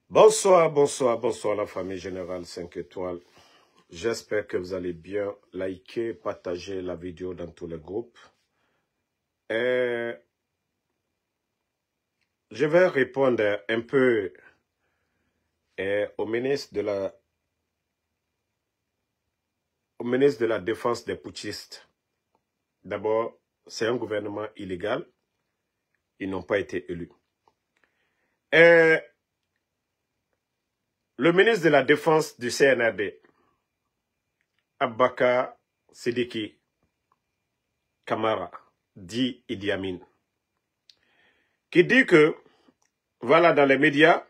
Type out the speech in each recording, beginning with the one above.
Bonsoir, bonsoir, bonsoir la famille Générale 5 étoiles. J'espère que vous allez bien. Likez, partagez la vidéo dans tous les groupes. Et je vais répondre un peu au ministre de la Défense des putschistes. D'abord, c'est un gouvernement illégal. Ils n'ont pas été élus. Et le ministre de la Défense du CNRD, Abubakar Sidiki Kamara, dit Idi Amin, qui dit que, voilà, dans les médias,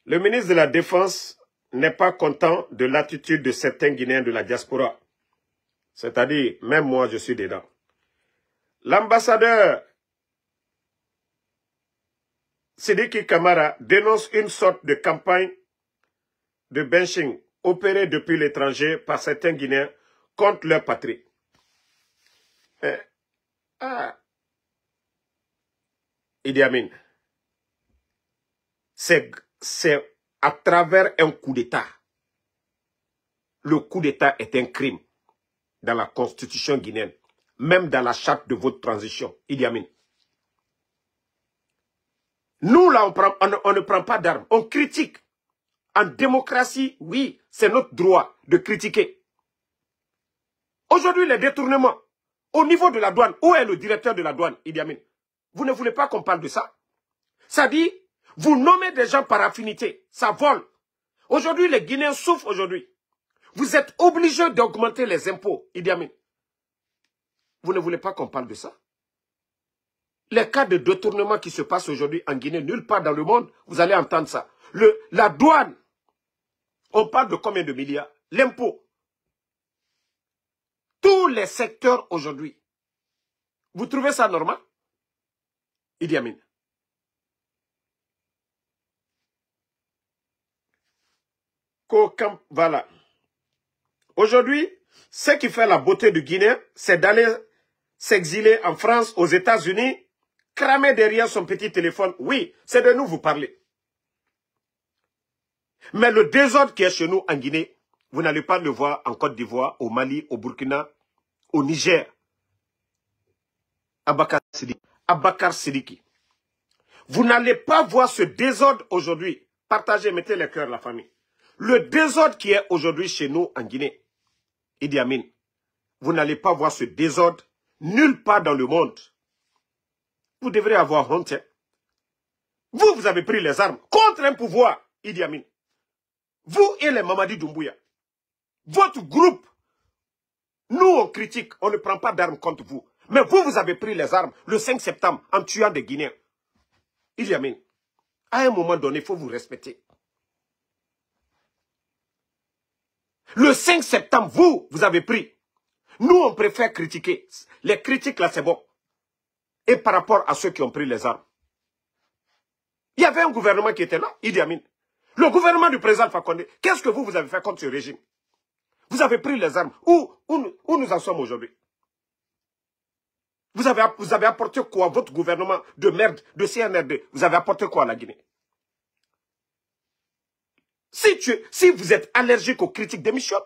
le ministre de la Défense n'est pas content de l'attitude de certains Guinéens de la diaspora. C'est-à-dire, même moi, je suis dedans. L'ambassadeur Sidiki Kamara dénonce une sorte de campagne de benching opérée depuis l'étranger par certains Guinéens contre leur patrie. Idi Amin, c'est à travers un coup d'État. Le coup d'État est un crime dans la constitution guinéenne, même dans la charte de votre transition, Idi Amin. Nous, là, on ne prend pas d'armes, on critique. En démocratie, oui, c'est notre droit de critiquer. Aujourd'hui, les détournements, au niveau de la douane, où est le directeur de la douane, Idi Amin? Vous ne voulez pas qu'on parle de ça? Ça dit, vous nommez des gens par affinité, ça vole. Aujourd'hui, les Guinéens souffrent aujourd'hui. Vous êtes obligés d'augmenter les impôts, Idi Amin. Vous ne voulez pas qu'on parle de ça? Les cas de détournement qui se passent aujourd'hui en Guinée, nulle part dans le monde, vous allez entendre ça. La douane, on parle de combien de milliards? L'impôt. Tous les secteurs aujourd'hui. Vous trouvez ça normal? Idi Amin. Voilà. Aujourd'hui, ce qui fait la beauté du Guinéen, c'est d'aller s'exiler en France, aux États-Unis, cramer derrière son petit téléphone. Oui, c'est de nous vous parler. Mais le désordre qui est chez nous en Guinée, vous n'allez pas le voir en Côte d'Ivoire, au Mali, au Burkina, au Niger. Abubakar Sidiki. Vous n'allez pas voir ce désordre aujourd'hui. Partagez, mettez les cœurs, la famille. Le désordre qui est aujourd'hui chez nous en Guinée, Idi Amin, vous n'allez pas voir ce désordre nulle part dans le monde. Vous devrez avoir honte. Hein? Vous avez pris les armes contre un pouvoir, Idi Amin. Vous et les Mamadi Doumbouya. Votre groupe, nous on critique, on ne prend pas d'armes contre vous. Mais vous avez pris les armes le 5 septembre en tuant des Guinéens. Idi Amin, à un moment donné, il faut vous respecter. Le 5 septembre, vous avez pris. Nous, on préfère critiquer. Les critiques, là, c'est bon. Et par rapport à ceux qui ont pris les armes. Il y avait un gouvernement qui était là, Idi Amin. Le gouvernement du président Alpha Condé. Qu'est-ce que vous avez fait contre ce régime? Vous avez pris les armes. Où nous en sommes aujourd'hui? Vous avez apporté quoi, votre gouvernement de merde, de CNRD? Vous avez apporté quoi à la Guinée? Si vous êtes allergique aux critiques, démissionne.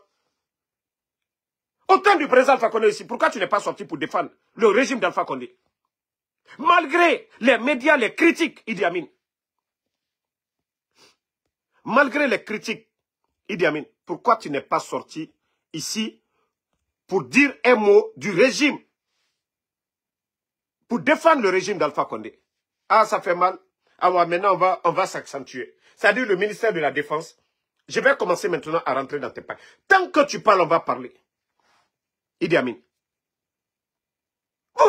Au temps du président Alpha Condé ici, pourquoi tu n'es pas sorti pour défendre le régime d'Alpha Condé? Malgré les médias, les critiques, Idi Amin. Malgré les critiques, Idi Amin, pourquoi tu n'es pas sorti ici pour dire un mot du régime? Pour défendre le régime d'Alpha Condé. Ah, ça fait mal. Ah ouais, maintenant on va s'accentuer. C'est-à-dire le ministère de la Défense. Je vais commencer maintenant à rentrer dans tes pas. Tant que tu parles, on va parler. Idi Amin.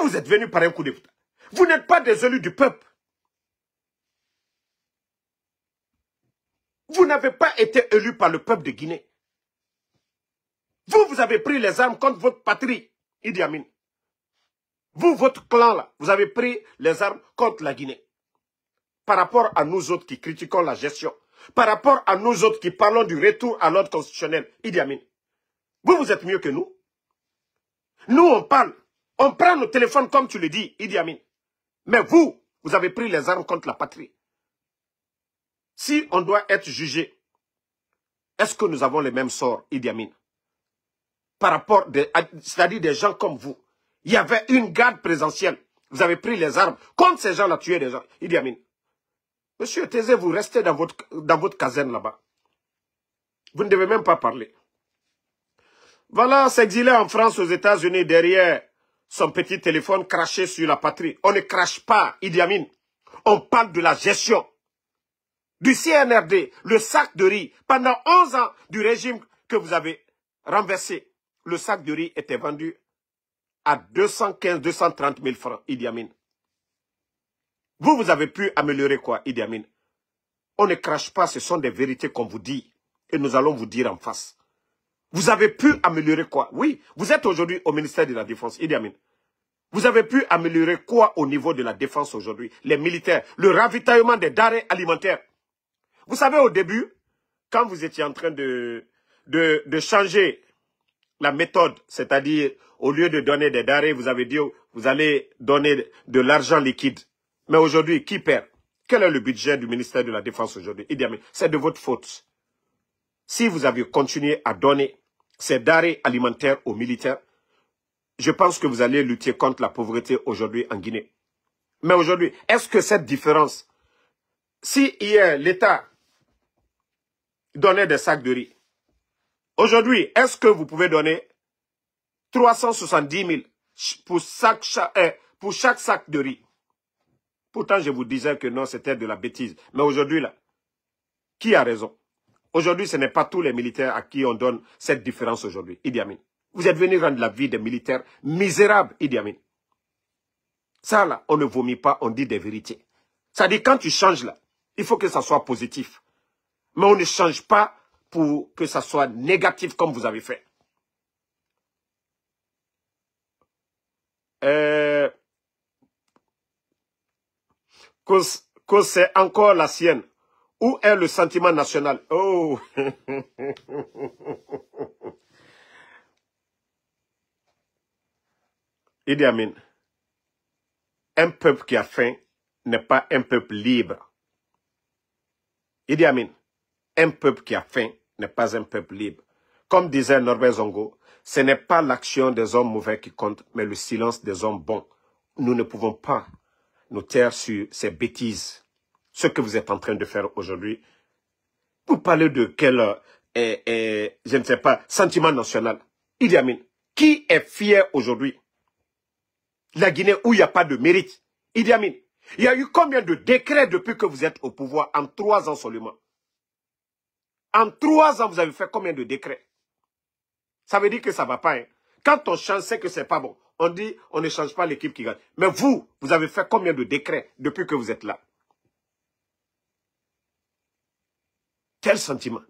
Vous êtes venu par un coup d'État. Vous n'êtes pas des élus du peuple. Vous n'avez pas été élu par le peuple de Guinée. Vous avez pris les armes contre votre patrie, Idi Amin. Vous, votre clan là, vous avez pris les armes contre la Guinée. Par rapport à nous autres qui critiquons la gestion, par rapport à nous autres qui parlons du retour à l'ordre constitutionnel, Idi Amin. Vous êtes mieux que nous. Nous, on parle. On prend nos téléphones comme tu le dis, Idi Amin. Mais vous avez pris les armes contre la patrie. Si on doit être jugé, est-ce que nous avons les mêmes sorts, Idi Amin? Par rapport, c'est-à-dire des gens comme vous. Il y avait une garde présidentielle. Vous avez pris les armes contre ces gens-là, tué des gens. Idi Amin. Monsieur Tézé, vous restez dans votre caserne là-bas. Vous ne devez même pas parler. Voilà, s'exiler en France, aux États-Unis, derrière son petit téléphone craché sur la patrie. On ne crache pas, Idi Amin. On parle de la gestion du CNRD, le sac de riz. Pendant 11 ans du régime que vous avez renversé, le sac de riz était vendu à 215-230 000 francs, Idi Amin. Vous avez pu améliorer quoi, Idi Amin? On ne crache pas, ce sont des vérités qu'on vous dit. Et nous allons vous dire en face. Vous avez pu améliorer quoi? Oui, vous êtes aujourd'hui au ministère de la Défense, Idi Amin. Vous avez pu améliorer quoi au niveau de la défense aujourd'hui? Les militaires, le ravitaillement des denrées alimentaires. Vous savez, au début, quand vous étiez en train de changer la méthode, c'est-à-dire, au lieu de donner des denrées, vous avez dit, vous allez donner de l'argent liquide. Mais aujourd'hui, qui perd? Quel est le budget du ministère de la Défense aujourd'hui? Idi Amin, c'est de votre faute. Si vous aviez continué à donner ces denrées alimentaires aux militaires, je pense que vous allez lutter contre la pauvreté aujourd'hui en Guinée. Mais aujourd'hui, est-ce que cette différence, si hier l'État donnait des sacs de riz, aujourd'hui, est-ce que vous pouvez donner 370 000 pour chaque sac de riz? Pourtant, je vous disais que non, c'était de la bêtise. Mais aujourd'hui, là, qui a raison? Aujourd'hui, ce n'est pas tous les militaires à qui on donne cette différence aujourd'hui, Idi Amin. Vous êtes venu rendre la vie des militaires misérable, Idi Amin. Ça, là, on ne vomit pas, on dit des vérités. Ça dit, quand tu changes, là, il faut que ça soit positif. Mais on ne change pas pour que ça soit négatif comme vous avez fait. Que c'est encore la sienne. Où est le sentiment national? Oh! Idi Amin, un peuple qui a faim n'est pas un peuple libre. Idi Amin, un peuple qui a faim n'est pas un peuple libre. Comme disait Norbert Zongo, ce n'est pas l'action des hommes mauvais qui compte, mais le silence des hommes bons. Nous ne pouvons pas nous taire sur ces bêtises. Ce que vous êtes en train de faire aujourd'hui, vous parlez de quel, je ne sais pas, sentiment national. Idi Amin, qui est fier aujourd'hui? La Guinée où il n'y a pas de mérite. Idi Amin, il y a eu combien de décrets depuis que vous êtes au pouvoir? En 3 ans seulement. En 3 ans, vous avez fait combien de décrets? Ça veut dire que ça ne va pas. Hein? Quand on change, c'est que ce n'est pas bon. On dit, on ne change pas l'équipe qui gagne. Mais vous avez fait combien de décrets depuis que vous êtes là? Quel sentiment?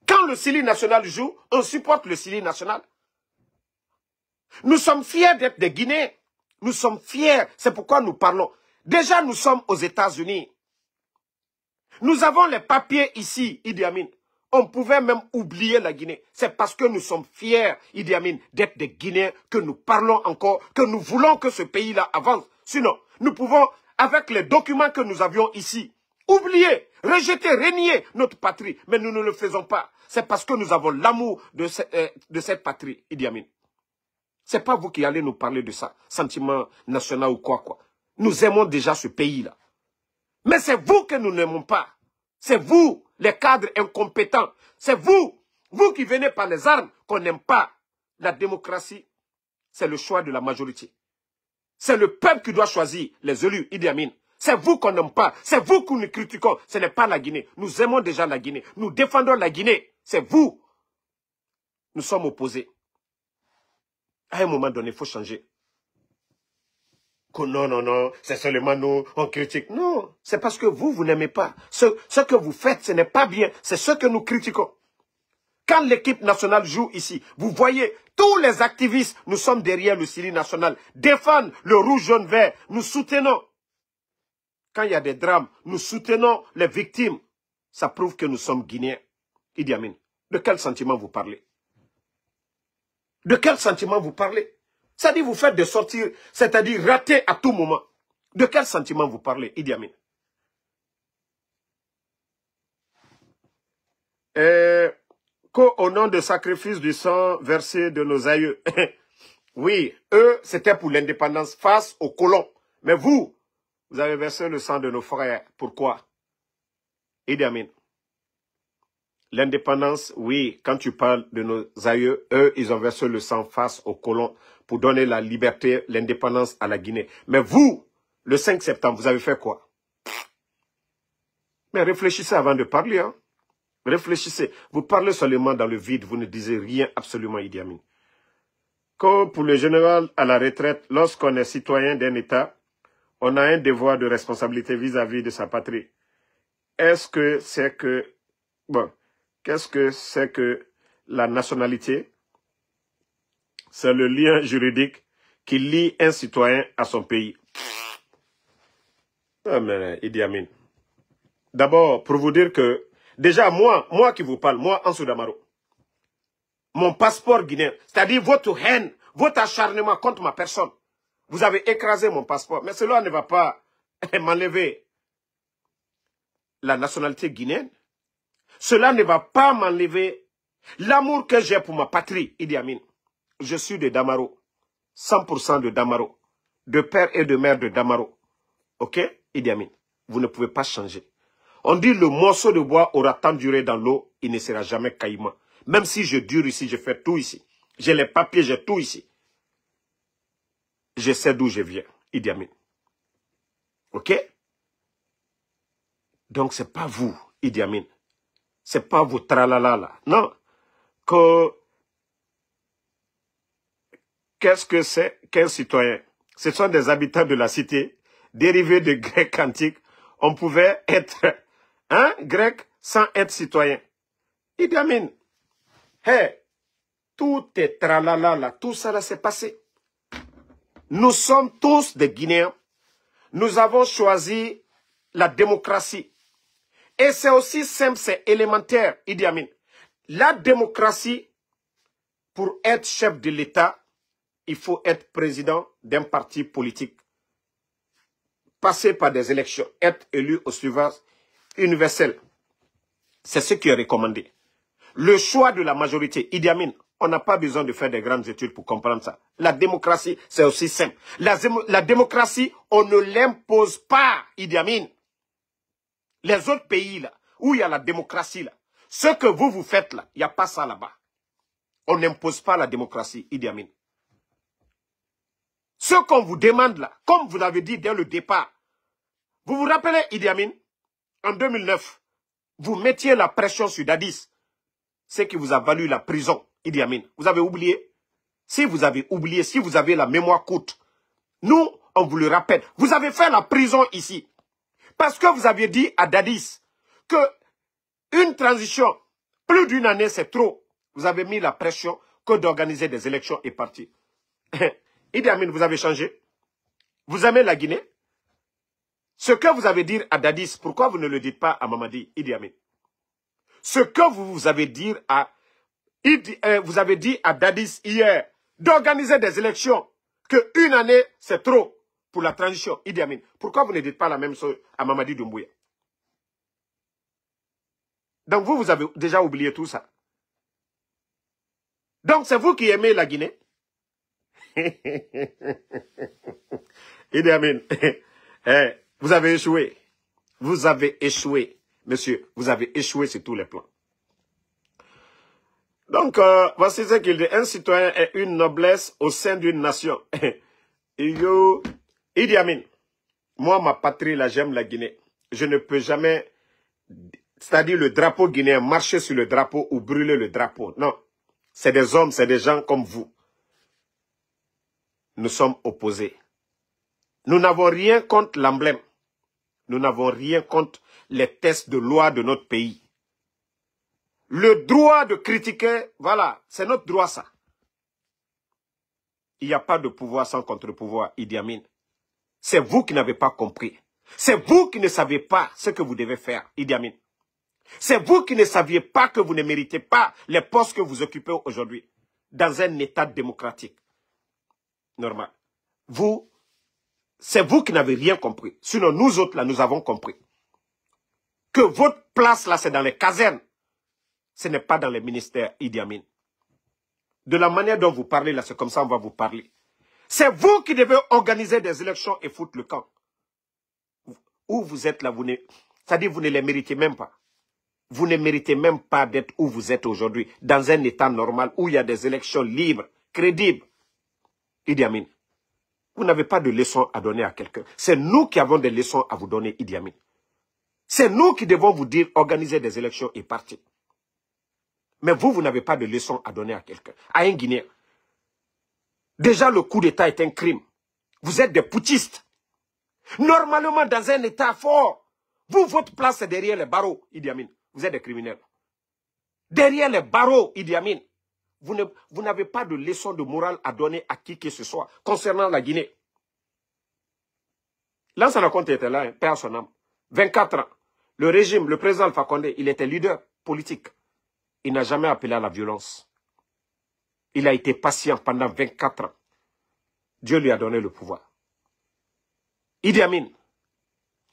Quand le Syli national joue, on supporte le Syli national. Nous sommes fiers d'être des Guinéens. Nous sommes fiers. C'est pourquoi nous parlons. Déjà, nous sommes aux États-Unis. Nous avons les papiers ici, Idi Amin. On pouvait même oublier la Guinée. C'est parce que nous sommes fiers, Idi Amin, d'être des Guinéens que nous parlons encore, que nous voulons que ce pays-là avance. Sinon, nous pouvons, avec les documents que nous avions ici, oublier, rejeter, renier notre patrie. Mais nous ne le faisons pas. C'est parce que nous avons l'amour de cette patrie, Idi Amin. C'est pas vous qui allez nous parler de ça, sentiment national ou quoi. Nous aimons déjà ce pays-là. Mais c'est vous que nous n'aimons pas. C'est vous, les cadres incompétents. C'est vous qui venez par les armes, qu'on n'aime pas. La démocratie, c'est le choix de la majorité. C'est le peuple qui doit choisir les élus, Idi Amin. C'est vous qu'on n'aime pas. C'est vous que nous critiquons. Ce n'est pas la Guinée. Nous aimons déjà la Guinée. Nous défendons la Guinée. C'est vous. Nous sommes opposés. À un moment donné, il faut changer. Que non, c'est seulement nous, on critique. Non, c'est parce que vous n'aimez pas. Ce que vous faites, ce n'est pas bien. C'est ce que nous critiquons. Quand l'équipe nationale joue ici, vous voyez, tous les activistes, nous sommes derrière le Syli national, défendent le rouge, jaune, vert. Nous soutenons. Quand il y a des drames, nous soutenons les victimes. Ça prouve que nous sommes Guinéens. Idi Amin, de quel sentiment vous parlez? De quel sentiment vous parlez? C'est-à-dire vous faites des sorties, c'est-à-dire rater à tout moment. De quel sentiment vous parlez, Idi Amin? Qu'au nom de sacrifice du sang versé de nos aïeux. Oui, eux, c'était pour l'indépendance face aux colons. Mais vous, vous avez versé le sang de nos frères. Pourquoi? Idi Amin. L'indépendance, oui, quand tu parles de nos aïeux, eux, ils ont versé le sang face aux colons pour donner la liberté, l'indépendance à la Guinée. Mais vous, le 5 septembre, vous avez fait quoi? Mais réfléchissez avant de parler, hein. Réfléchissez. Vous parlez seulement dans le vide, vous ne disiez rien absolument, Idi Amin. Comme pour le général à la retraite, lorsqu'on est citoyen d'un État, on a un devoir de responsabilité vis-à-vis de sa patrie. Est-ce que c'est que... Bon, qu'est-ce que c'est que la nationalité? C'est le lien juridique qui lie un citoyen à son pays. Ah mais Idi Amin. D'abord, pour vous dire que... Déjà, moi qui vous parle, moi, Ansou Damaro, mon passeport guinéen, c'est-à-dire votre haine, votre acharnement contre ma personne, vous avez écrasé mon passeport. Mais cela ne va pas m'enlever la nationalité guinéenne. Cela ne va pas m'enlever l'amour que j'ai pour ma patrie, Idi Amin. Je suis de Damaro, 100% de Damaro, de père et de mère de Damaro. Ok, Idi Amin, vous ne pouvez pas changer. On dit le morceau de bois aura tant duré dans l'eau, il ne sera jamais caïman. Même si je dure ici, je fais tout ici. J'ai les papiers, j'ai tout ici. Je sais d'où je viens, Idi Amin. Ok? Donc, ce n'est pas vous, Idi Amin. Ce n'est pas vous tralala là. Non. Qu'est-ce que c'est qu'un citoyen? Ce sont des habitants de la cité, dérivés de grec antique. On pouvait être grec sans être citoyen. Idi Amin. Hey, tout est tralala là. Tout ça là s'est passé. Nous sommes tous des Guinéens. Nous avons choisi la démocratie. Et c'est aussi simple, c'est élémentaire, Idi Amin. La démocratie, pour être chef de l'État, il faut être président d'un parti politique. Passer par des élections, être élu au suffrage universel. C'est ce qui est recommandé. Le choix de la majorité, Idi Amin, on n'a pas besoin de faire des grandes études pour comprendre ça. La démocratie, c'est aussi simple. La démocratie, on ne l'impose pas, Idi Amin. Les autres pays, là, où il y a la démocratie, là, ce que vous faites, là, il n'y a pas ça là-bas. On n'impose pas la démocratie, Idi Amin. Ce qu'on vous demande, là, comme vous l'avez dit dès le départ, vous vous rappelez, Idi Amin, en 2009, vous mettiez la pression sur Dadis, ce qui vous a valu la prison, Idi Amin. Vous avez oublié? Si vous avez oublié, si vous avez la mémoire courte, nous, on vous le rappelle. Vous avez fait la prison ici. Parce que vous aviez dit à Dadis que une transition, plus d'une année, c'est trop. Vous avez mis la pression que d'organiser des élections et partis. Idi Amin, vous avez changé. Vous aimez la Guinée. Ce que vous avez dit à Dadis, pourquoi vous ne le dites pas à Mamadi, Idi Amin? Ce que vous avez dit à Dadis hier, d'organiser des élections, que une année, c'est trop pour la transition, Idi Amin. Pourquoi vous ne dites pas la même chose à Mamadi Doumbouya? Donc vous avez déjà oublié tout ça. Donc c'est vous qui aimez la Guinée. Idi Amin, vous avez échoué. Vous avez échoué, monsieur. Vous avez échoué sur tous les plans. Donc, voici ce qu'il dit. Un citoyen est une noblesse au sein d'une nation. Idi Amin, moi, ma patrie, là, j'aime la Guinée. Je ne peux jamais, c'est-à-dire le drapeau guinéen, marcher sur le drapeau ou brûler le drapeau. Non. C'est des hommes, c'est des gens comme vous. Nous sommes opposés. Nous n'avons rien contre l'emblème. Nous n'avons rien contre les tests de loi de notre pays. Le droit de critiquer, voilà, c'est notre droit ça. Il n'y a pas de pouvoir sans contre-pouvoir, Idi Amin. C'est vous qui n'avez pas compris. C'est vous qui ne savez pas ce que vous devez faire, Idi Amin. C'est vous qui ne saviez pas que vous ne méritez pas les postes que vous occupez aujourd'hui dans un État démocratique. Normal. C'est vous qui n'avez rien compris. Sinon, nous autres, là, nous avons compris. Que votre place, là, c'est dans les casernes. Ce n'est pas dans les ministères, Idi Amin. De la manière dont vous parlez là, c'est comme ça on va vous parler. C'est vous qui devez organiser des élections et foutre le camp. Où vous êtes là, c'est-à-dire vous ne les méritez même pas. Vous ne méritez même pas d'être où vous êtes aujourd'hui, dans un état normal où il y a des élections libres, crédibles. Idi Amin, vous n'avez pas de leçons à donner à quelqu'un. C'est nous qui avons des leçons à vous donner, Idi Amin. C'est nous qui devons vous dire organiser des élections et partir. Mais vous n'avez pas de leçons à donner à quelqu'un, à un Guinéen. Déjà, le coup d'État est un crime. Vous êtes des putschistes. Normalement, dans un État fort, votre place est derrière les barreaux, Idi Amin. Vous êtes des criminels. Derrière les barreaux, Idi Amin. Vous n'avez pas de leçon de morale à donner à qui que ce soit concernant la Guinée. Lansana Conté était là, père son âme. 24 ans. Le régime, le président Alpha Condé, il était leader politique. Il n'a jamais appelé à la violence. Il a été patient pendant 24 ans. Dieu lui a donné le pouvoir. Idi Amin,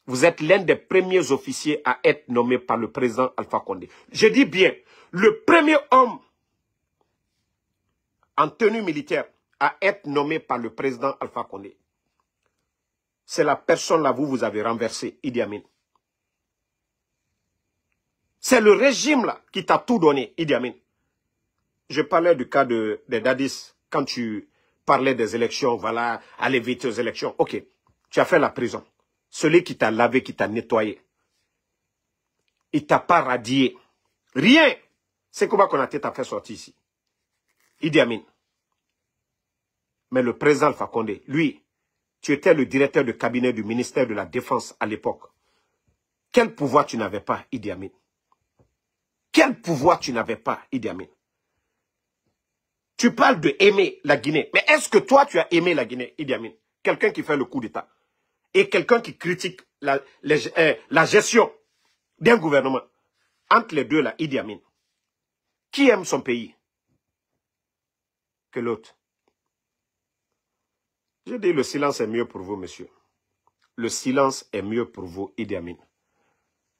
vous êtes l'un des premiers officiers à être nommé par le président Alpha Condé. Je dis bien, le premier homme en tenue militaire à être nommé par le président Alpha Condé. C'est la personne là, vous avez renversé, Idi Amin. C'est le régime là qui t'a tout donné, Idi Amin. Je parlais du cas des Dadis, quand tu parlais des élections, voilà, aller vite aux élections. Ok, tu as fait la prison. Celui qui t'a lavé, qui t'a nettoyé. Il t'a pas radié. Rien. C'est comment qu'on a fait sortir ici. Idi Amin. Mais le président Alpha Condé, lui, tu étais le directeur de cabinet du ministère de la Défense à l'époque. Quel pouvoir tu n'avais pas, Idi Amin? Quel pouvoir tu n'avais pas, Idi Amin? Tu parles de aimer la Guinée. Mais est-ce que toi, tu as aimé la Guinée, Idi Amin? Quelqu'un qui fait le coup d'État. Et quelqu'un qui critique la gestion d'un gouvernement. Entre les deux, là, Idi Amin. Qui aime son pays que l'autre? Je dis, le silence est mieux pour vous, monsieur. Le silence est mieux pour vous, Idi Amin.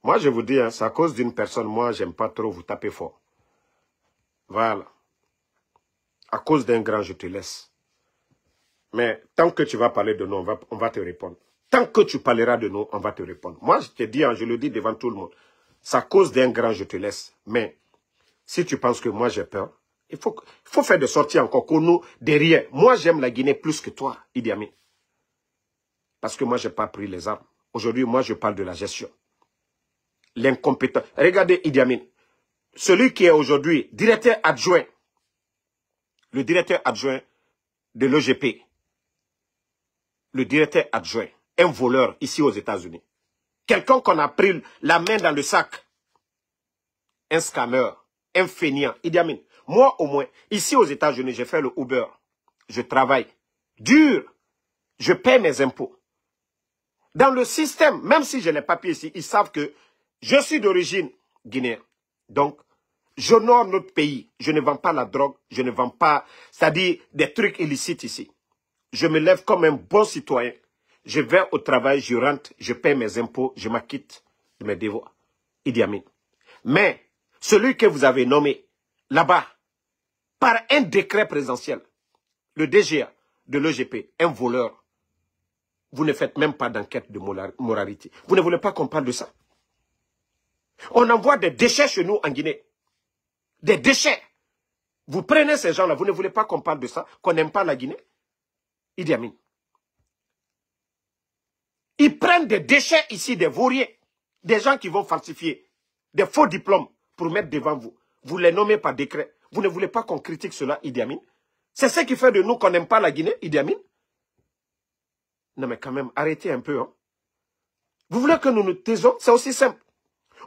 Moi, je vous dis, hein, c'est à cause d'une personne, moi, j'aime pas trop vous taper fort. Voilà. À cause d'un grand, je te laisse. Mais tant que tu vas parler de nous, on va te répondre. Tant que tu parleras de nous, on va te répondre. Moi, je te dis, hein, je le dis devant tout le monde. C'est à cause d'un grand, je te laisse. Mais si tu penses que moi, j'ai peur, il faut faire de sorties encore qu'on nous derrière. Moi, j'aime la Guinée plus que toi, Idi Amin. Parce que moi, je n'ai pas pris les armes. Aujourd'hui, moi, je parle de la gestion. L'incompétent. Regardez Idi Amin. Celui qui est aujourd'hui directeur adjoint, le directeur adjoint de l'OGP, le directeur adjoint, un voleur ici aux États-Unis. Quelqu'un qu'on a pris la main dans le sac. Un scammer, un fainéant. Idi Amin. Moi, au moins, ici aux États-Unis, j'ai fait le Uber. Je travaille dur. Je paie mes impôts. Dans le système, même si j'ai les papiers ici, ils savent que je suis d'origine guinéenne. Donc, j'honore notre pays. Je ne vends pas la drogue. Je ne vends pas, c'est-à-dire des trucs illicites ici. Je me lève comme un bon citoyen. Je vais au travail, je rentre, je paie mes impôts, je m'acquitte de mes devoirs. Idi Amin. Mais, celui que vous avez nommé là-bas, par un décret présidentiel, le DGA de l'OGP, un voleur, vous ne faites même pas d'enquête de moralité. Vous ne voulez pas qu'on parle de ça? On envoie des déchets chez nous en Guinée. Des déchets. Vous prenez ces gens-là, vous ne voulez pas qu'on parle de ça, qu'on n'aime pas la Guinée? Idi Amin. Ils prennent des déchets ici, des vauriens, des gens qui vont falsifier, des faux diplômes pour mettre devant vous. Vous les nommez par décret. Vous ne voulez pas qu'on critique cela, Idi Amin? C'est ce qui fait de nous qu'on n'aime pas la Guinée, Idi Amin? Non mais quand même, arrêtez un peu. Hein. Vous voulez que nous nous taisons? C'est aussi simple.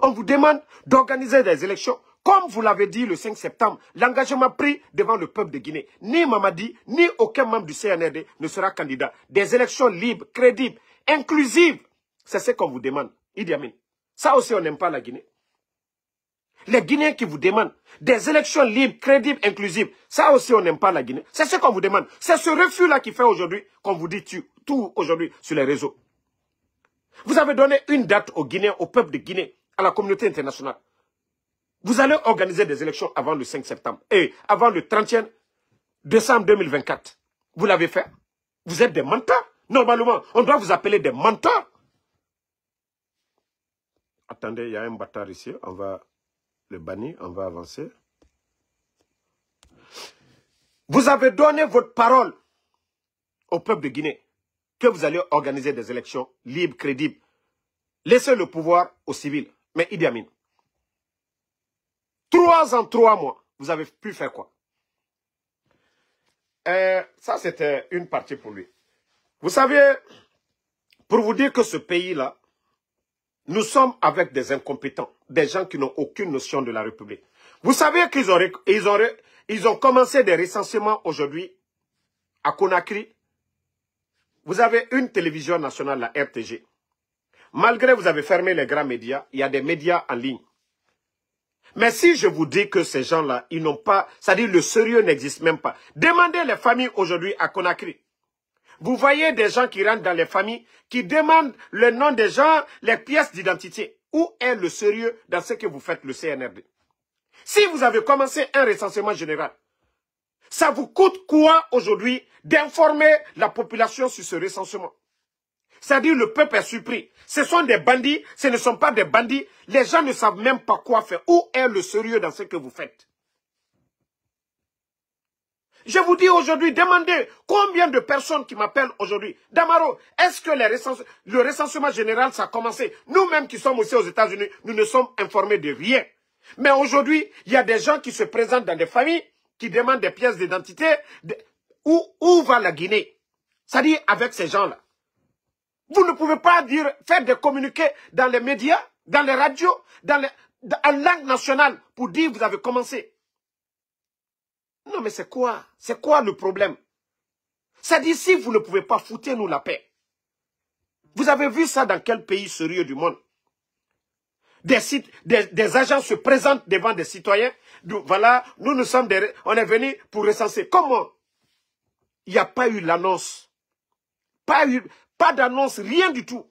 On vous demande d'organiser des élections. Comme vous l'avez dit le 5 septembre, l'engagement pris devant le peuple de Guinée. Ni Mamadi, ni aucun membre du CNRD ne sera candidat. Des élections libres, crédibles, inclusives. C'est ce qu'on vous demande, Idi Amin. Ça aussi, on n'aime pas la Guinée. Les Guinéens qui vous demandent des élections libres, crédibles, inclusives. Ça aussi, on n'aime pas la Guinée. C'est ce qu'on vous demande. C'est ce refus-là qui fait aujourd'hui qu'on vous dit tout aujourd'hui sur les réseaux. Vous avez donné une date aux Guinéens, au peuple de Guinée, à la communauté internationale. Vous allez organiser des élections avant le 5 septembre et avant le 31 décembre 2024. Vous l'avez fait. Vous êtes des menteurs. Normalement, on doit vous appeler des menteurs. Attendez, il y a un bâtard ici. On va le bannir, on va avancer. Vous avez donné votre parole au peuple de Guinée que vous allez organiser des élections libres, crédibles. Laissez le pouvoir aux civils. Mais Idi Amin, 3 ans, 3 mois, vous avez pu faire quoi? Ça, c'était une partie pour lui. Vous savez, pour vous dire que ce pays-là, nous sommes avec des incompétents, des gens qui n'ont aucune notion de la République. Vous savez qu'ils ont commencé des recensements aujourd'hui à Conakry. Vous avez une télévision nationale, la RTG. Malgré que vous avez fermé les grands médias, il y a des médias en ligne. Mais si je vous dis que ces gens-là, ils n'ont pas, c'est-à-dire le sérieux n'existe même pas. Demandez les familles aujourd'hui à Conakry. Vous voyez des gens qui rentrent dans les familles, qui demandent le nom des gens, les pièces d'identité. Où est le sérieux dans ce que vous faites, le CNRD? Si vous avez commencé un recensement général, ça vous coûte quoi aujourd'hui d'informer la population sur ce recensement? C'est-à-dire le peuple est surpris. Ce sont des bandits, ce ne sont pas des bandits. Les gens ne savent même pas quoi faire. Où est le sérieux dans ce que vous faites? Je vous dis aujourd'hui, demandez combien de personnes qui m'appellent aujourd'hui. Damaro, est-ce que le recensement général, ça a commencé? Nous-mêmes qui sommes aussi aux États-Unis, nous ne sommes informés de rien. Mais aujourd'hui, il y a des gens qui se présentent dans des familles, qui demandent des pièces d'identité. Où va la Guinée? C'est-à-dire avec ces gens-là. Vous ne pouvez pas faire des communiqués dans les médias, dans les radios, en langue nationale pour dire que vous avez commencé. Non, mais c'est quoi? C'est quoi le problème? C'est-à-dire, si vous ne pouvez pas, foutez-nous la paix. Vous avez vu ça dans quel pays sérieux du monde? Des agents se présentent devant des citoyens. Voilà, nous sommes on est venus pour recenser. Comment? Il n'y a pas eu l'annonce. Pas d'annonce, rien du tout.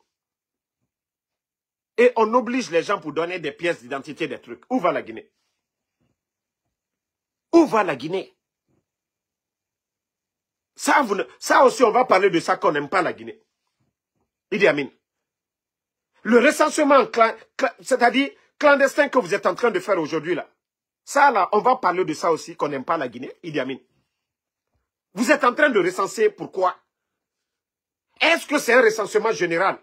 Et on oblige les gens pour donner des pièces d'identité, des trucs. Où va la Guinée? Où va la Guinée? Ça aussi, on va parler de ça qu'on n'aime pas la Guinée. Idi Amin. Le recensement, c'est-à-dire clandestin que vous êtes en train de faire aujourd'hui là. Ça là, on va parler de ça aussi qu'on n'aime pas la Guinée, Idi Amin. Vous êtes en train de recenser pourquoi? Est-ce que c'est un recensement général?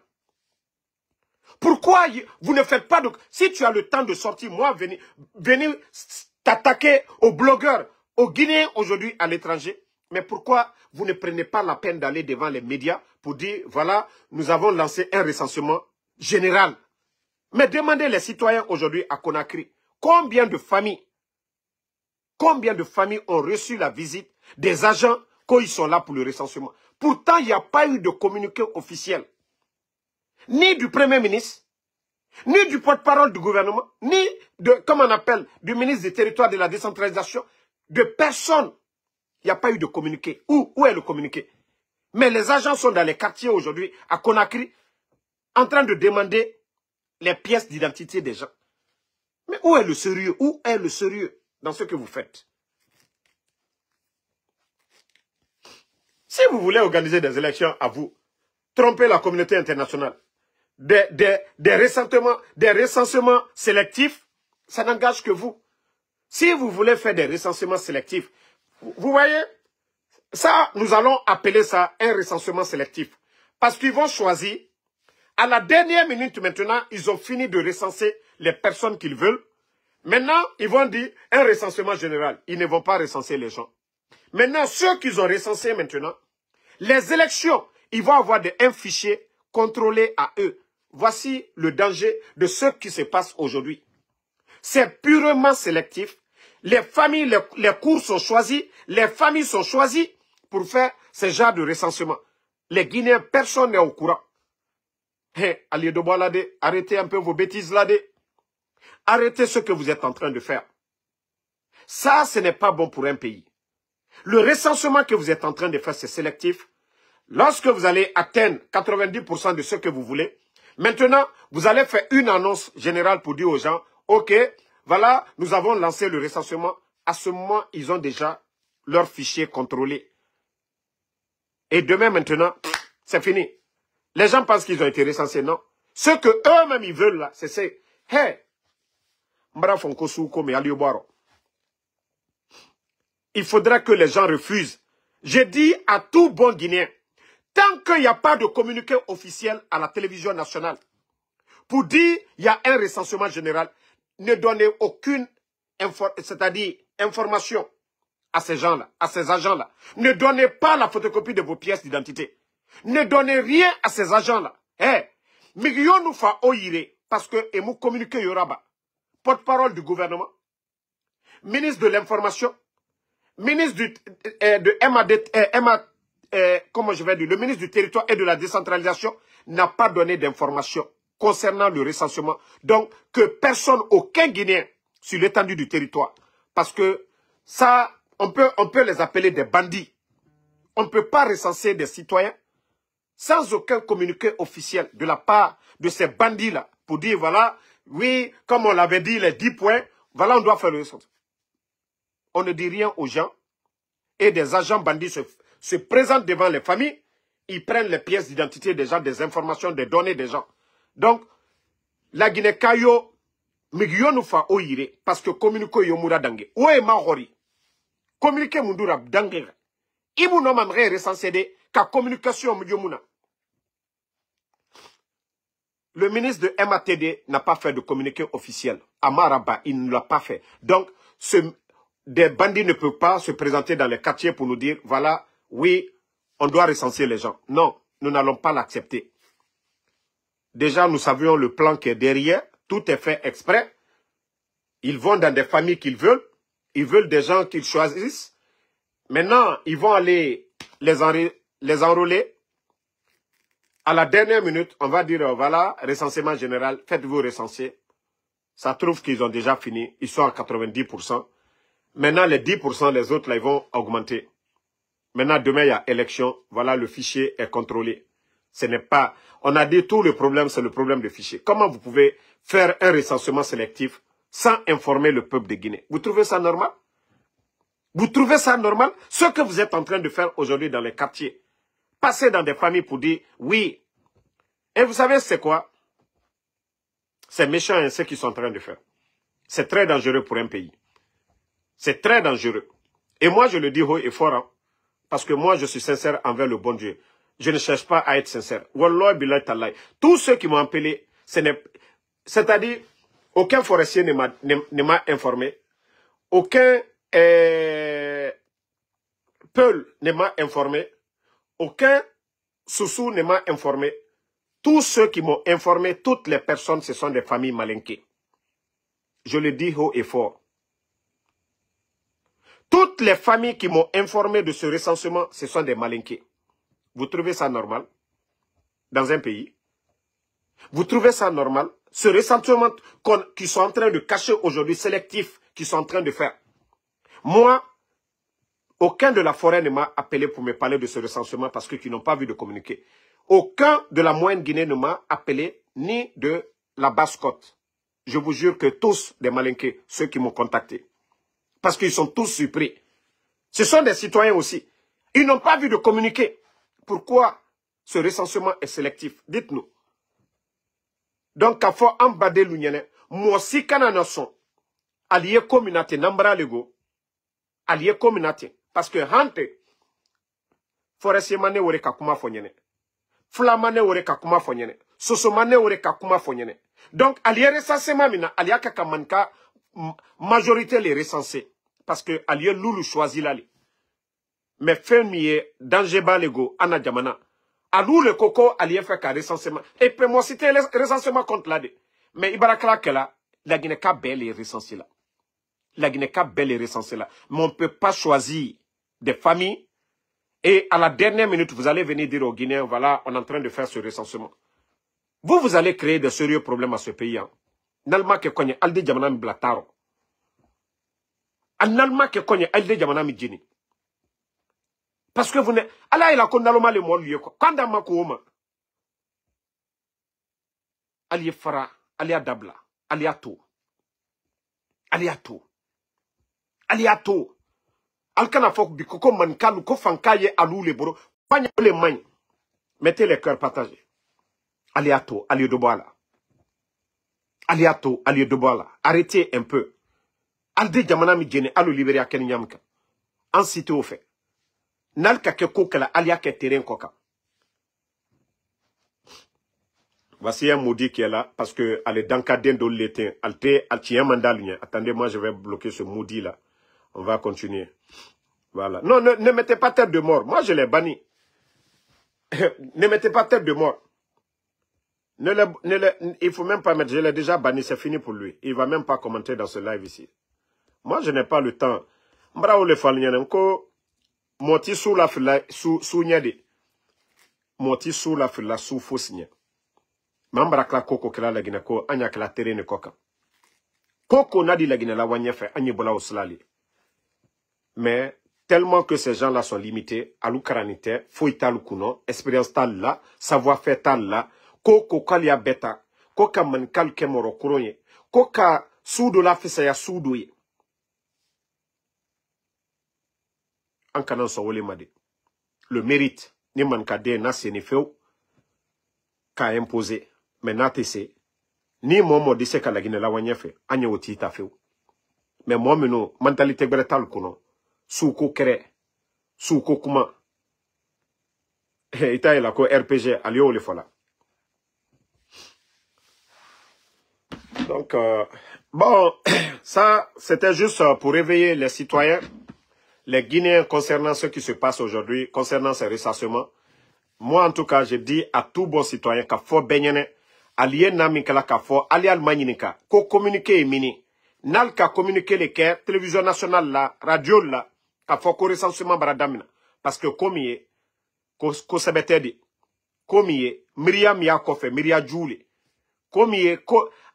Pourquoi vous ne faites pas de... Si tu as le temps de sortir, moi, venir t'attaquer aux blogueurs, aux Guinéens aujourd'hui à l'étranger, mais pourquoi vous ne prenez pas la peine d'aller devant les médias pour dire, voilà, nous avons lancé un recensement général. Mais demandez les citoyens aujourd'hui à Conakry, combien de familles ont reçu la visite des agents quand ils sont là pour le recensement? Pourtant, il n'y a pas eu de communiqué officiel. Ni du Premier ministre, ni du porte-parole du gouvernement, ni comme on appelle, du ministre des Territoires de la décentralisation, de personne. Il n'y a pas eu de communiqué. Où est le communiqué? Mais les agents sont dans les quartiers aujourd'hui, à Conakry, en train de demander les pièces d'identité des gens. Mais où est le sérieux? Où est le sérieux dans ce que vous faites? Si vous voulez organiser des élections à vous, trompez la communauté internationale. Des recensements sélectifs, ça n'engage que vous. Si vous voulez faire des recensements sélectifs, vous voyez, ça, nous allons appeler ça un recensement sélectif. Parce qu'ils vont choisir, à la dernière minute maintenant, ils ont fini de recenser les personnes qu'ils veulent. Maintenant, ils vont dire un recensement général. Ils ne vont pas recenser les gens. Maintenant, ceux qu'ils ont recensés maintenant, les élections, ils vont avoir un fichier contrôlé à eux. Voici le danger de ce qui se passe aujourd'hui. C'est purement sélectif. Les familles, les cours sont choisis, les familles sont choisies pour faire ce genre de recensement. Les Guinéens, personne n'est au courant. Hé, Alié de Boalade, arrêtez un peu vos bêtises là. Arrêtez ce que vous êtes en train de faire. Ça, ce n'est pas bon pour un pays. Le recensement que vous êtes en train de faire, c'est sélectif. Lorsque vous allez atteindre 90% de ce que vous voulez, maintenant, vous allez faire une annonce générale pour dire aux gens, ok, voilà, nous avons lancé le recensement. À ce moment, ils ont déjà leurs fichiers contrôlés. Et demain, maintenant, c'est fini. Les gens pensent qu'ils ont été recensés, non. Ce que eux-mêmes, ils veulent, là, c'est... Hey, il faudra que les gens refusent. J'ai dit à tout bon Guinéen, tant qu'il n'y a pas de communiqué officiel à la télévision nationale, pour dire il y a un recensement général, ne donnez aucune information à ces gens-là, à ces agents-là. Ne donnez pas la photocopie de vos pièces d'identité. Ne donnez rien à ces agents-là. Eh, Migyon nous fa oyire, parce que et nous communiquer yoraba. Porte-parole du gouvernement, ministre de l'information, ministre comment je vais dire, le ministre du territoire et de la décentralisation n'a pas donné d'informations concernant le recensement. Donc, que personne, aucun Guinéen, sur l'étendue du territoire, parce que ça, on peut les appeler des bandits. On ne peut pas recenser des citoyens sans aucun communiqué officiel de la part de ces bandits-là, pour dire, voilà, oui, comme on l'avait dit, les 10 points, voilà, on doit faire le recensement. On ne dit rien aux gens, et des agents bandits se présentent devant les familles, ils prennent les pièces d'identité des gens, des informations, des données des gens. Donc, la Guinée Kayo, Migyo nous fa oyire, parce que communiqué yomura dangue. Oué mahori. Communiqué mundura dangue. Ibu no mamre recensé de, ka communication muna. Le ministre de MATD n'a pas fait de communiqué officiel. Amaraba, il ne l'a pas fait. Donc, des bandits ne peuvent pas se présenter dans les quartiers pour nous dire, voilà, oui, on doit recenser les gens. Non, nous n'allons pas l'accepter. Déjà, nous savions le plan qui est derrière. Tout est fait exprès. Ils vont dans des familles qu'ils veulent. Ils veulent des gens qu'ils choisissent. Maintenant, ils vont aller les enrôler. À la dernière minute, on va dire, voilà, recensement général, faites-vous recenser. Ça trouve qu'ils ont déjà fini. Ils sont à 90%. Maintenant, les 10%, les autres, là, ils vont augmenter. Maintenant, demain, il y a élection. Voilà, le fichier est contrôlé. Ce n'est pas... On a dit tout le problème, c'est le problème de fichier. Comment vous pouvez faire un recensement sélectif sans informer le peuple de Guinée? Vous trouvez ça normal? Vous trouvez ça normal? Ce que vous êtes en train de faire aujourd'hui dans les quartiers. Passer dans des familles pour dire oui. Et vous savez c'est quoi? C'est méchant hein, ce qu'ils sont en train de faire. C'est très dangereux pour un pays. C'est très dangereux. Et moi, je le dis haut et fort, hein, parce que moi, je suis sincère envers le bon Dieu. Je ne cherche pas à être sincère. Wallah billah tallah. Tous ceux qui m'ont appelé, c'est-à-dire, aucun forestier ne m'a informé. Aucun Peul ne m'a informé. Aucun Soussou ne m'a informé. Tous ceux qui m'ont informé, toutes les personnes, ce sont des familles malinquées. Je le dis haut et fort. Toutes les familles qui m'ont informé de ce recensement, ce sont des malinqués. Vous trouvez ça normal dans un pays? Vous trouvez ça normal? Ce recensement qu'ils sont en train de cacher aujourd'hui, sélectif, qu'ils sont en train de faire. Moi, aucun de la forêt ne m'a appelé pour me parler de ce recensement parce qu'ils n'ont pas vu de communiqué. Aucun de la moyenne Guinée ne m'a appelé, ni de la Basse-Côte. Je vous jure que tous des malinqués, ceux qui m'ont contacté. Parce qu'ils sont tous surpris. Ce sont des citoyens aussi. Ils n'ont pas vu de communiqué. Pourquoi ce recensement est sélectif? Dites-nous. Donc, il faut embader l'union. Moi aussi, quand on a son allié communauté, n'embra lego, allié communauté. Parce que, hante, forestier mané ore kakuma fonyene. Flamane ore kakuma fonyene. Sosomane ore kakuma fonyene. Donc, allié recensement, mina, allié kakamanka, majorité les recensés. Parce que allié loulou choisit l'ali. Mais fermier, dangeba lego, ana jamana. Alou le coco, allié fait qu'un recensement. Et puis moi, c'était le recensement contre l'AD. Mais Ibarakla que là, la Guinée-Ka belle est recensée là. La Guinée-Ka belle est recensée là. Mais on ne peut pas choisir des familles. Et à la dernière minute, vous allez venir dire aux Guinéens, voilà, on est en train de faire ce recensement. Vous allez créer de sérieux problèmes à ce pays. Nalma ke konye alde jamana mi blataro. Nalma ke konye alde jamana mi djini. Parce que vous n'êtes... Allah il a condamné le mot lié quoi. Quand ma kouma. Ali fara, ali dabla, ali tout. aliato aliato alkana fok biko ko man kalu ko fankaye alou le boro panya les mains mettez les cœurs partagés aliato ali de boala aliato ali de boala arrêtez un peu alde jamana mi jene alu libéria ken nyamka en cité au fait nalka ke kokala alia ke terrain koka. Voici un maudit qui est là, parce que elle est dans le cadre de l'étain. Elle tient un mandat. Attendez, moi je vais bloquer ce maudit là. On va continuer. Voilà. Non, ne mettez pas tête de mort. Moi je l'ai banni. Ne mettez pas tête de mort. Il ne faut même pas mettre. Je l'ai déjà banni, c'est fini pour lui. Il ne va même pas commenter dans ce live ici. Moi je n'ai pas le temps. Bravo le falnyanenko. Moti sous la fila sous nyade. Moti sous la fila sous fausse. Mambra kla koko kla la gina ko anya kla terene koka. Koko nadi la gina la wanyefe anye bola oslali. Mais tellement que ces gens-là sont limités, à l'ukaranité, fouille tal kuno, expérience tal là, savoir-faire tal là, koko kalia beta, koka man kal kemoro kuronye, koka soudo la fisa ya soudoye. Ankanan so wole made. Le mérite, ni man kade na senefeu, ka imposé. Mais natese, ni momo dise ka lagine la wanyefe, anye oti ta feu. Mais moi meno, mentalité bretal kuno, souko kere, souko kuma. Ita la ko RPG, alio le fola. Donc, bon, ça, c'était juste pour réveiller les citoyens, les Guinéens concernant ce qui se passe aujourd'hui, concernant ces ressassements. Moi, en tout cas, je dis à tout bon citoyen qu'il faut baigner. Allié namikala kafo, allié almagnika, ko communiquer mini. Nal ka communiquer les quais, télévision nationale la, radio la, kafo ko recensement baradamina. Parce que comme y est, ko sebetedi, comme y est, Myriam ya kofe, Myriam Djouli, comme y est,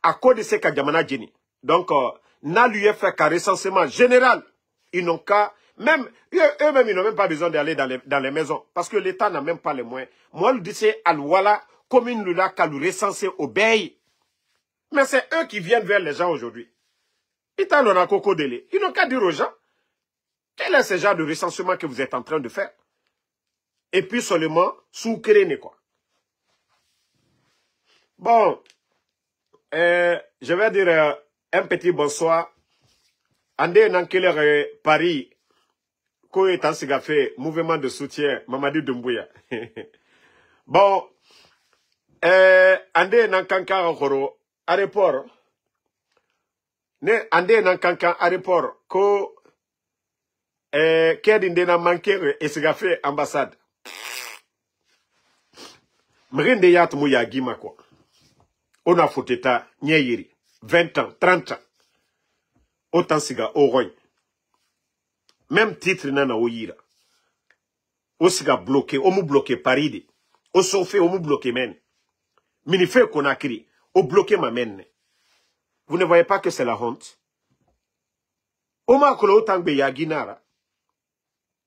à cause de ce ka jamana jeni. Donc, nal lui fait qu'un recensement général, ils n'ont qu'à, même, eux-mêmes, ils n'ont même pas besoin d'aller dans les maisons. Parce que l'État n'a même pas les moyens. Moi, le dis al-Wala, commune Lula, qu'à le recenser au Bay. Mais c'est eux qui viennent vers les gens aujourd'hui. Ils n'ont qu'à dire aux gens, quel est ce genre de recensement que vous êtes en train de faire? Et puis seulement, sous-créné, quoi. Bon, je vais dire un petit bonsoir. Andé Nankeler Paris, ko etan siga fait mouvement de soutien, Mamadi Doumbouya. Bon, ande Nankanka Horo, aéroport. Ne ande Nankanka aéroport, ko Kedinde na manqué et siga fait ambassade. Mrinde yat mouya gima quoi. On a foteta nyeyiri, 20 ans, 30 ans. Autant siga oroy. Même titre nana oyira. O siga bloqué, o mou bloqué Paris. O sofé, o mou bloqué men. Minifé Konakiri, o bloqué ma men. Vous ne voyez pas que c'est la honte? O makolo autant be yagi nara.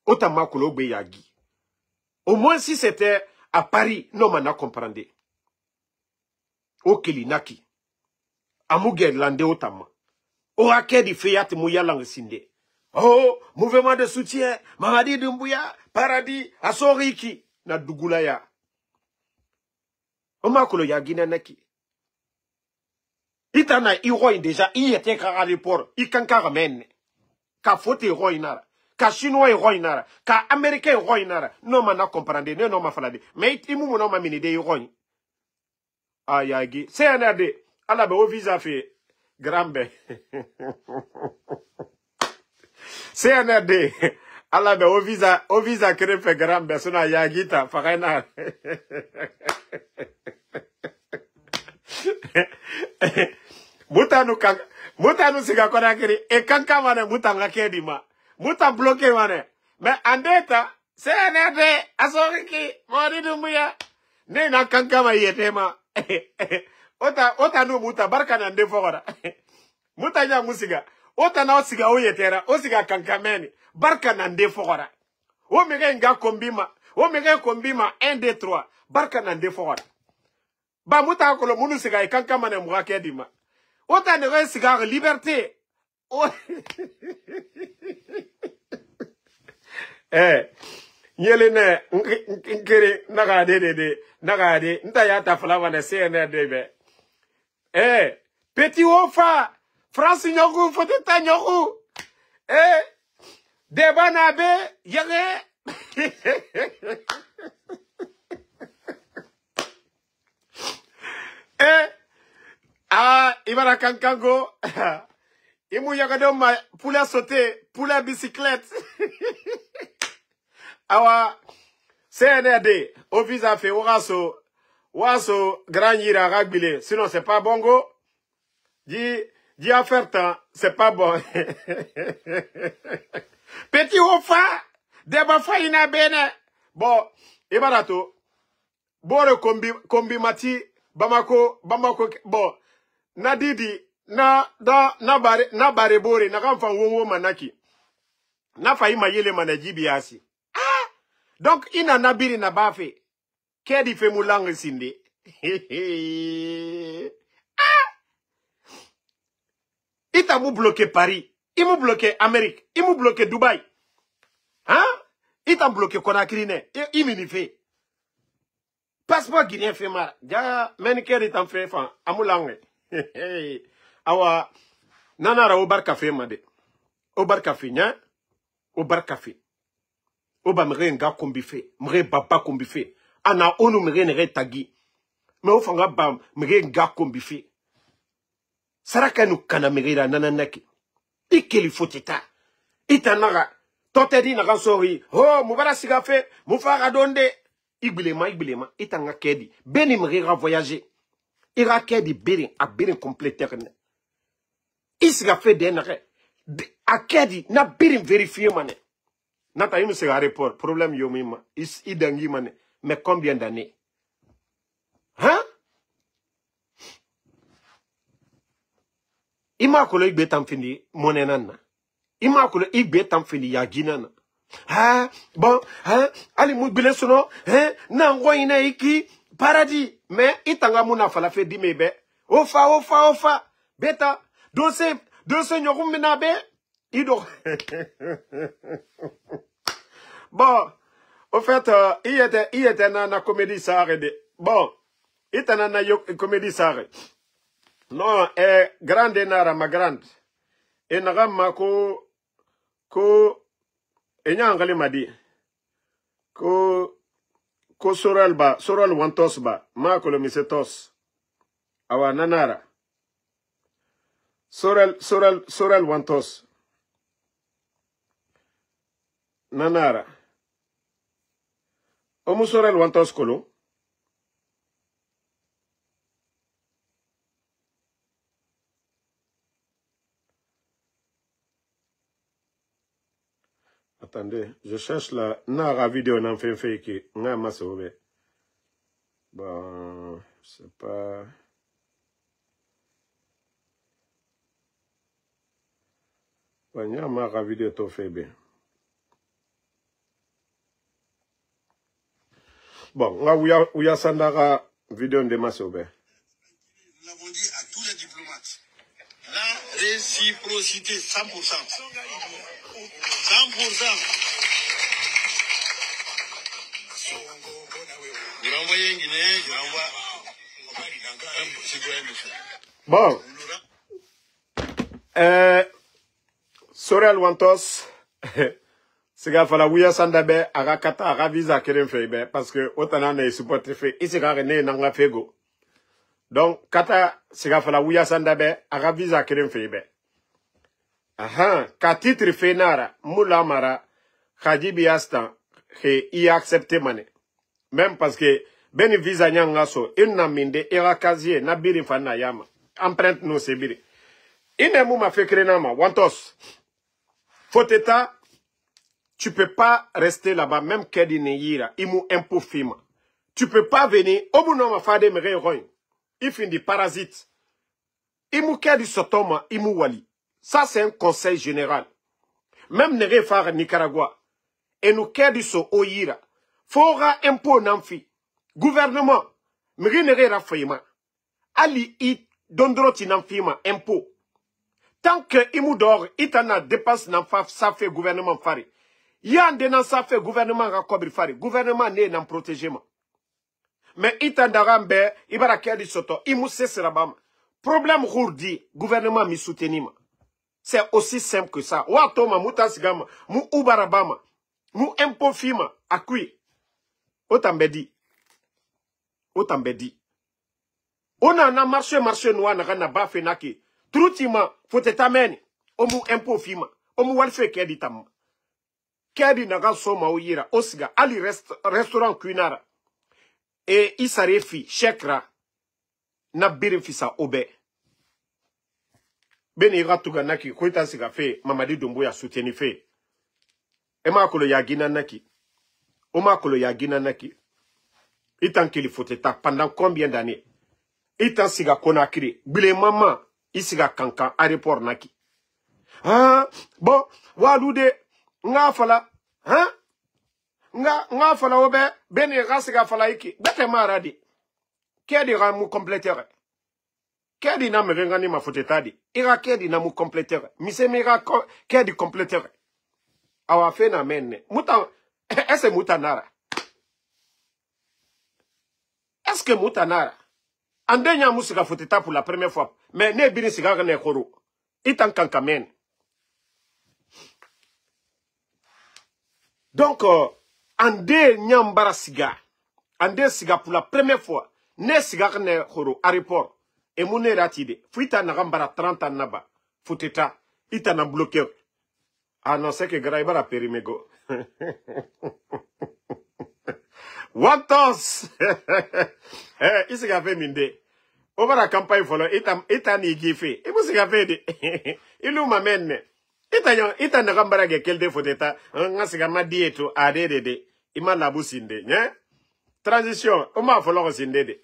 Autant makolo be yagi. Au moins si c'était à Paris, non mana comprendre. O kelinaki. Amouge lande otama. O akedi feyat mouya lang sinde. Oh, mouvement de soutien, Mamadi Doumbouya, Paradis, Asoriki, na Dugulaya. Omakolo ya Guinée-Neki. Itana Iroy déjà, il était à l'aéroport, il kankara men. Ka fote Iroy nara, ka Chinois Iroy nara, ka Américain Iroy nara. Non, mana comprendre, non, ma falade. Mais imu mon ma minide Iroy. Ayagi, c'est un ade, ala be au visa fait, grambe. CNRD, Allah be au visa krepe grambe suna yagita fakaina. Mutanu siga kona kiri e kanka mane mutanga kedima. Muta bloqué mane. Mais andeta CNRD asoriki Mamadi Doumbouya. Ne na kanka ma yetema. Ota no muta barka na ndefora. Muta nya musiga. Ota na osiga oyetera, osiga kankameni, barka na nde fokora. O mege nga kombima, o mege kombima 1, 2, 3, barka na nde fokora. Ba muta akolo munu siga kankamane mwake dima. Ota nege siga liberté, Yelene nkere nagade nta ya ta fala wana CNRD be. Petit Ofa, France Nyogu, Foteta Nyogu. Debanabe, Yere. Ibara Kankango. Imu Yagado ma poulet sauté, poulet bicyclette. Awa CNRD, office a fait Waso grand yira ragbile. Sinon c'est pas bongo. Dis à faire temps, c'est pas bon. Petit Ofa, Deba Faina Bene. Bon, Ibarato. Bore kombi mati, Bamako, bon. Nadidi, na bare bore, na kamfa wongo manaki. Na fayi mayele manajibi asi. Donc, ina nabiri na bafe. Kedi fe moulange sinde. Ita mou bloqué Paris. Il mou bloqué Amérique. Il mou bloqué Dubaï. Hein? Ita bloqué Conakry. Il m'y fait. Passeport guinéen fait mal. Ja, menikeri t'en fait fan. Amoulange. Awa. Nanara obar café made. Obar café, nya? Obar café. Oba mre nga kombife. Mre baba kombife. Ana onu mre nere tagi. Me ofanga bam mre nga kombife. Saraka nu kana mre nananaki. Ikeli fotita. Ita naga. Totedi naga sori. Oh, mubara sigafe. Mufara donde. Ibilema. Ita nga kedi. Beni mre ra voyager. Ira kedi birin. A birin compléterne. Isiga fe denare. A kedi na birin vérifier mane. Nata imu se report. Problème yomima. Idangi mane. Mais combien d'années? Hein? Ima kolo igbe tamfini monenana. Ima kolo igbe tamfini yaginana. Ah, bon, hein? Ali mougbile sono, hein? Nango ina iki paradis. Mais itanga muna falafe dimebe. Ofa. Beta. Dose nyorum menabe. Ido. Bon, au fait, il était dans la comédie Sarre. Bon, il était dans la comédie Sarre. Non, grande nara ma grande. Et nagama ko enyangali madi. Ko soral wantos ba. Ma ko le misetos. Awa nanara. Soral wantos. Nanara. Omu soral wantos kolo. Attendez, je cherche la nara vidéo n'en fait qui n'a ma sauvé. Bon, c'est pas. Bon, n'y a ma vidéo to fait bien. Bon, là où y a Sandara vidéo de ma sauvé. Nous l'avons dit à tous les diplomates. La réciprocité 100%. 100%. Je l'envoie en Guinée, je l'envoie un citoyen Bon. Sorel Wantos. Siga fala wuya sandabe aga kata aga visa keren febe parce que otana ne supporter fe isiga rene nanga fego. Donc kata siga fala wuya sandabe aga visa keren febe. Aha, ka titre fenara mula mara khajibi asta he y accepter mané. Même parce que beni visa nyanga so inna minde era casier na biri fana yama. Empreinte no sebiri. Ine muma fekrena ma Wantos. Foteta, tu peux pas rester là-bas, même Kedi Neyira, imu impôt fima. Tu peux pas venir, au bout ma fade me réroin. Il finit parasite. Imu Kedi Sotoma, imu wali. Ça, c'est un conseil général. Même ne faire Nicaragua. Et nous Kedi so oyira. Fora impôt namfi. Gouvernement, me ne rafayma. Ali i dondroti namfima impôt. Tant que Imoudor, Itana dépense dans ça fait gouvernement fari. Yande nan ça fait gouvernement rakobri fari. Gouvernement né nan protégement. Mais Itandarambe, Ibara Kedi Soto, Imousse Serabam. Problème Rourdi, gouvernement mi soutenima. C'est aussi simple que ça. Watoma, Moutasgama, Mou Ubarabama, Mou Impofima, Akui. Otambedi. Otambedi. On a marché noir, n'a pas fait naki. Troutima, faut t'amener. Omu Impofima, Omu Walfe Kedi Tam. Kedi Naga Soma Ouyira, Osga, Ali restaurant Kuinara. Et Isarefi, Shekra, na birifisa obe. Ben ira tuga naki, koita siga fe, Mamadi Doumbouya souteni fe. Ema kolo yagina naki. Oma kolo yagina naki. Itan kili foteta pendant combien d'années? Itan siga konakiri. Bile mama, isiga kankan, aéroport naki. Ah, bon, walude, nga fala, hein? Nga fala obe, beni rasiga fala iki. Bete maradi. Kedi ramu complétere. Kedi na merengani ma fotetadi. Ira kedi na mu complétere. Mise mira kedi complétere. Awa fe na menne. Muta, est-ce mutanara? Est-ce que mutanara? Andenya musiga foteta pour la première fois. Mais ne bini siga ne koro. Itan kankamen. Donc, ande nyambara siga. Ande siga pour la première fois. Ne siga ne koro. Aéroport. Et mon ratide. Fuita nagambara 30 ans naba. Foteta. Ita na bloqué. Ah non, c'est que Graïbara Perimego. Wantos! Eh, il fait minde. Over la campagne follow, itan ni gife. Il vous s'est fait. Il nous m'amène. Itan nagambara quel défaut d'état. Un sigama dieto, adede. Ima la bousinde. Transition. Oma follow sinde.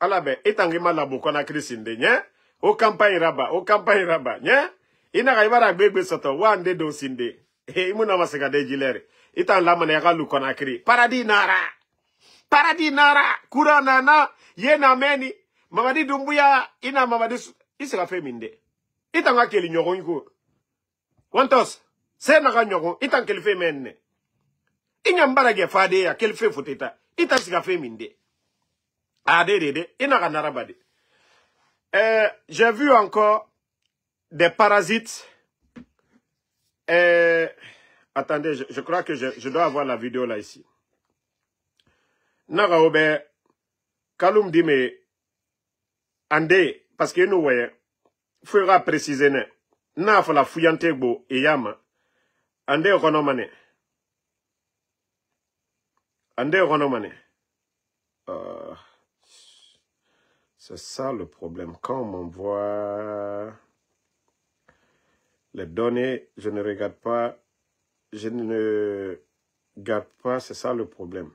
Alabe, itan ima la boukona crisinde. Au campagne rabat, au campagne rabat. Ina kaibara gbegbe soto wande do sinde. Imuna masega de jilere. Itan lamane yaga lukonakri. Paradis nara. Paradis nara. Kurana na. Yena meni. Mamadi Doumbouya. Ina mamadi. Isega feminde. Itan nga keli nyogon yiko. Wantos. Se naga nyogon. Itan keli femenne. Inyambara ge fade ya. Keli fe foteta. Itan siga feminde. Adede. Ina ka narabade. J'ai vu encore des parasites. Attendez, je crois que je dois avoir la vidéo là ici. Naga obe, Kaloum dit mais, ande, parce que nous voyons, fera préciser ne, na fa la fuyante bo et yama, ande ronomane. Ande ronomane. C'est ça le problème. Quand on m'envoie les données, je ne regarde pas. Je ne garde pas, c'est ça le problème.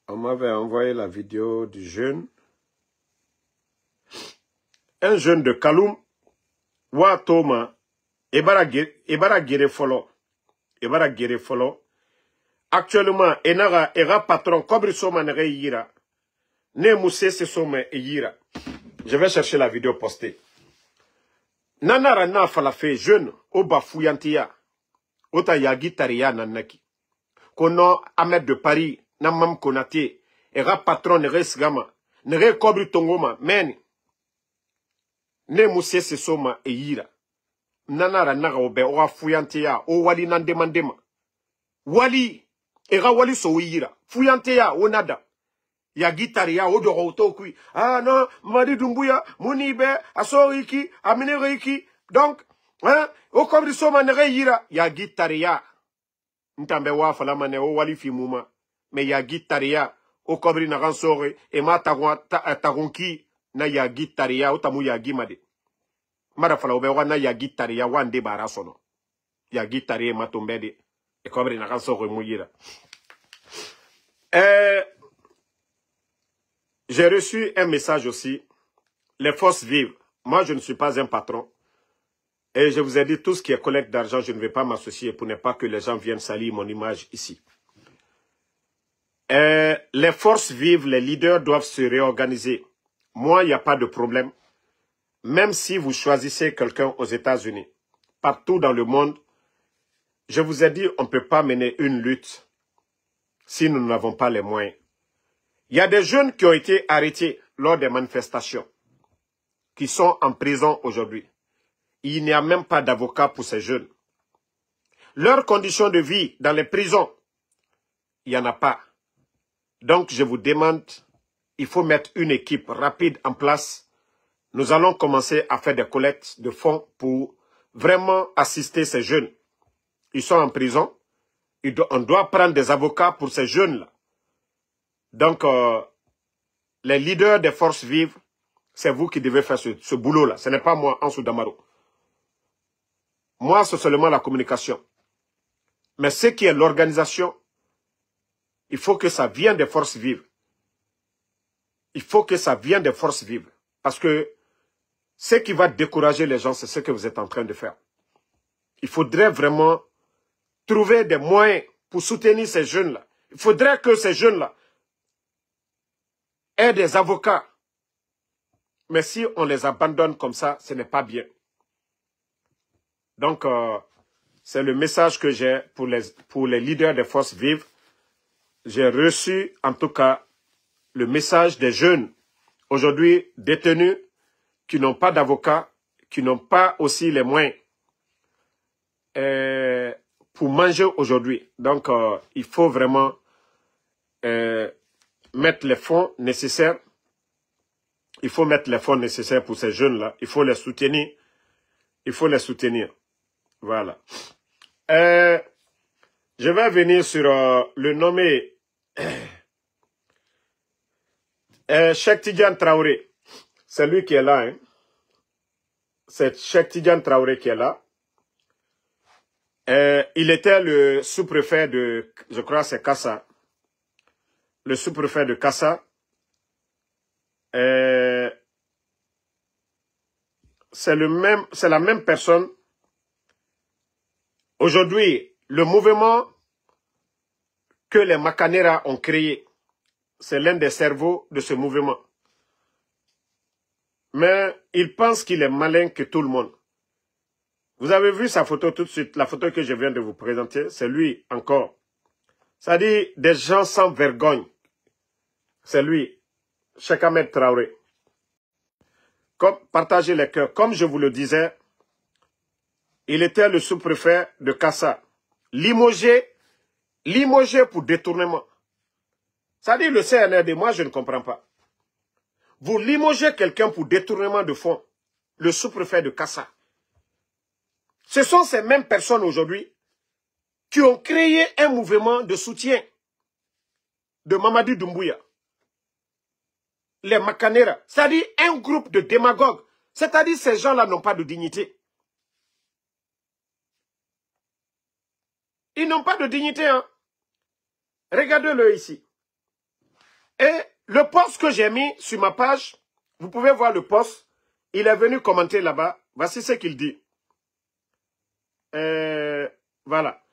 On m'avait envoyé la vidéo du jeune. Un jeune de Kaloum. Wa Toma. Ebara gere folo. Ebara gere folo. Actuellement, enara era patron kobri soma nere yira. Ne mousse se soma yira. Je vais chercher la vidéo postée. Nanara na falafe jeune o bafouyantia. Ota yagi taria nanaki. Kono Ahmed de Paris namam konate era patron nere sigama nere kobri tongoma men. Ne mousse se soma yira. Nanara naga obe o afouyantia o wali nan demandema. Wali era wali so yira. Fouyantia o nada. Ya gitaria o doro otokui. Ah non, Mamadi Doumbouya, Mounibe, Asoriki, Amineriki. Donc, hein, au comme du soma nere yira, ya gitaria. Ntambe wa falamane o wali fimuma. Mais ya gitaria, au comme na ransore, et ma taronki, na ya gitaria, o tamu ya gimade. Mara fala obe wana ya gitaria, wande barasono. Ya gitaria matombede, et comme na ransore mouyira. J'ai reçu un message aussi. Les forces vives. Moi, je ne suis pas un patron. Et je vous ai dit, tout ce qui est collecte d'argent, je ne vais pas m'associer pour ne pas que les gens viennent salir mon image ici. Les forces vives, les leaders doivent se réorganiser. Moi, il n'y a pas de problème. même si vous choisissez quelqu'un aux États-Unis, partout dans le monde, je vous ai dit, on ne peut pas mener une lutte si nous n'avons pas les moyens. Il y a des jeunes qui ont été arrêtés lors des manifestations, qui sont en prison aujourd'hui. Il n'y a même pas d'avocat pour ces jeunes. Leurs conditions de vie dans les prisons, il n'y en a pas. Donc, je vous demande, il faut mettre une équipe rapide en place. Nous allons commencer à faire des collectes de fonds pour vraiment assister ces jeunes. Ils sont en prison. On doit prendre des avocats pour ces jeunes-là. Donc, les leaders des forces vives, c'est vous qui devez faire ce boulot-là. Ce n'est pas moi, Ansou Damaro. Moi, c'est seulement la communication. Mais ce qui est l'organisation, il faut que ça vienne des forces vives. Il faut que ça vienne des forces vives. Parce que ce qui va décourager les gens, c'est ce que vous êtes en train de faire. Il faudrait vraiment trouver des moyens pour soutenir ces jeunes-là. Il faudrait que ces jeunes-là aient des avocats. Mais si on les abandonne comme ça, ce n'est pas bien. Donc, c'est le message que j'ai pour les leaders des forces vives. J'ai reçu, en tout cas, le message des jeunes, aujourd'hui détenus, qui n'ont pas d'avocat, qui n'ont pas aussi les moyens pour manger aujourd'hui. Donc, il faut vraiment mettre les fonds nécessaires. Il faut mettre les fonds nécessaires pour ces jeunes-là. Il faut les soutenir. Il faut les soutenir. Voilà. Je vais venir sur le nommé Cheikh Tidiane Traoré. C'est lui qui est là. Hein. C'est Cheikh Tidiane Traoré qui est là. Il était le sous-préfet de, je crois c'est Kassa. Le sous-préfet de Kassa. C'est la même personne. Aujourd'hui, le mouvement que les Makanera ont créé, c'est l'un des cerveaux de ce mouvement. Mais il pense qu'il est malin que tout le monde. Vous avez vu sa photo tout de suite, la photo que je viens de vous présenter, c'est lui encore. Ça dit des gens sans vergogne. C'est lui, Cheikh Ahmed Traoré. Partagez les cœurs. Comme je vous le disais, il était le sous-préfet de Kassa. Limogé pour détournement. Ça dit le CNRD, moi je ne comprends pas. Vous limogez quelqu'un pour détournement de fonds, le sous-préfet de Kassa. Ce sont ces mêmes personnes aujourd'hui qui ont créé un mouvement de soutien de Mamadou Doumbouya. Les Makanera, c'est-à-dire un groupe de démagogues. C'est-à-dire ces gens-là n'ont pas de dignité. Ils n'ont pas de dignité, hein. Regardez-le ici. Et le post que j'ai mis sur ma page, vous pouvez voir le post. Il est venu commenter là-bas. Voici ce qu'il dit. Voilà.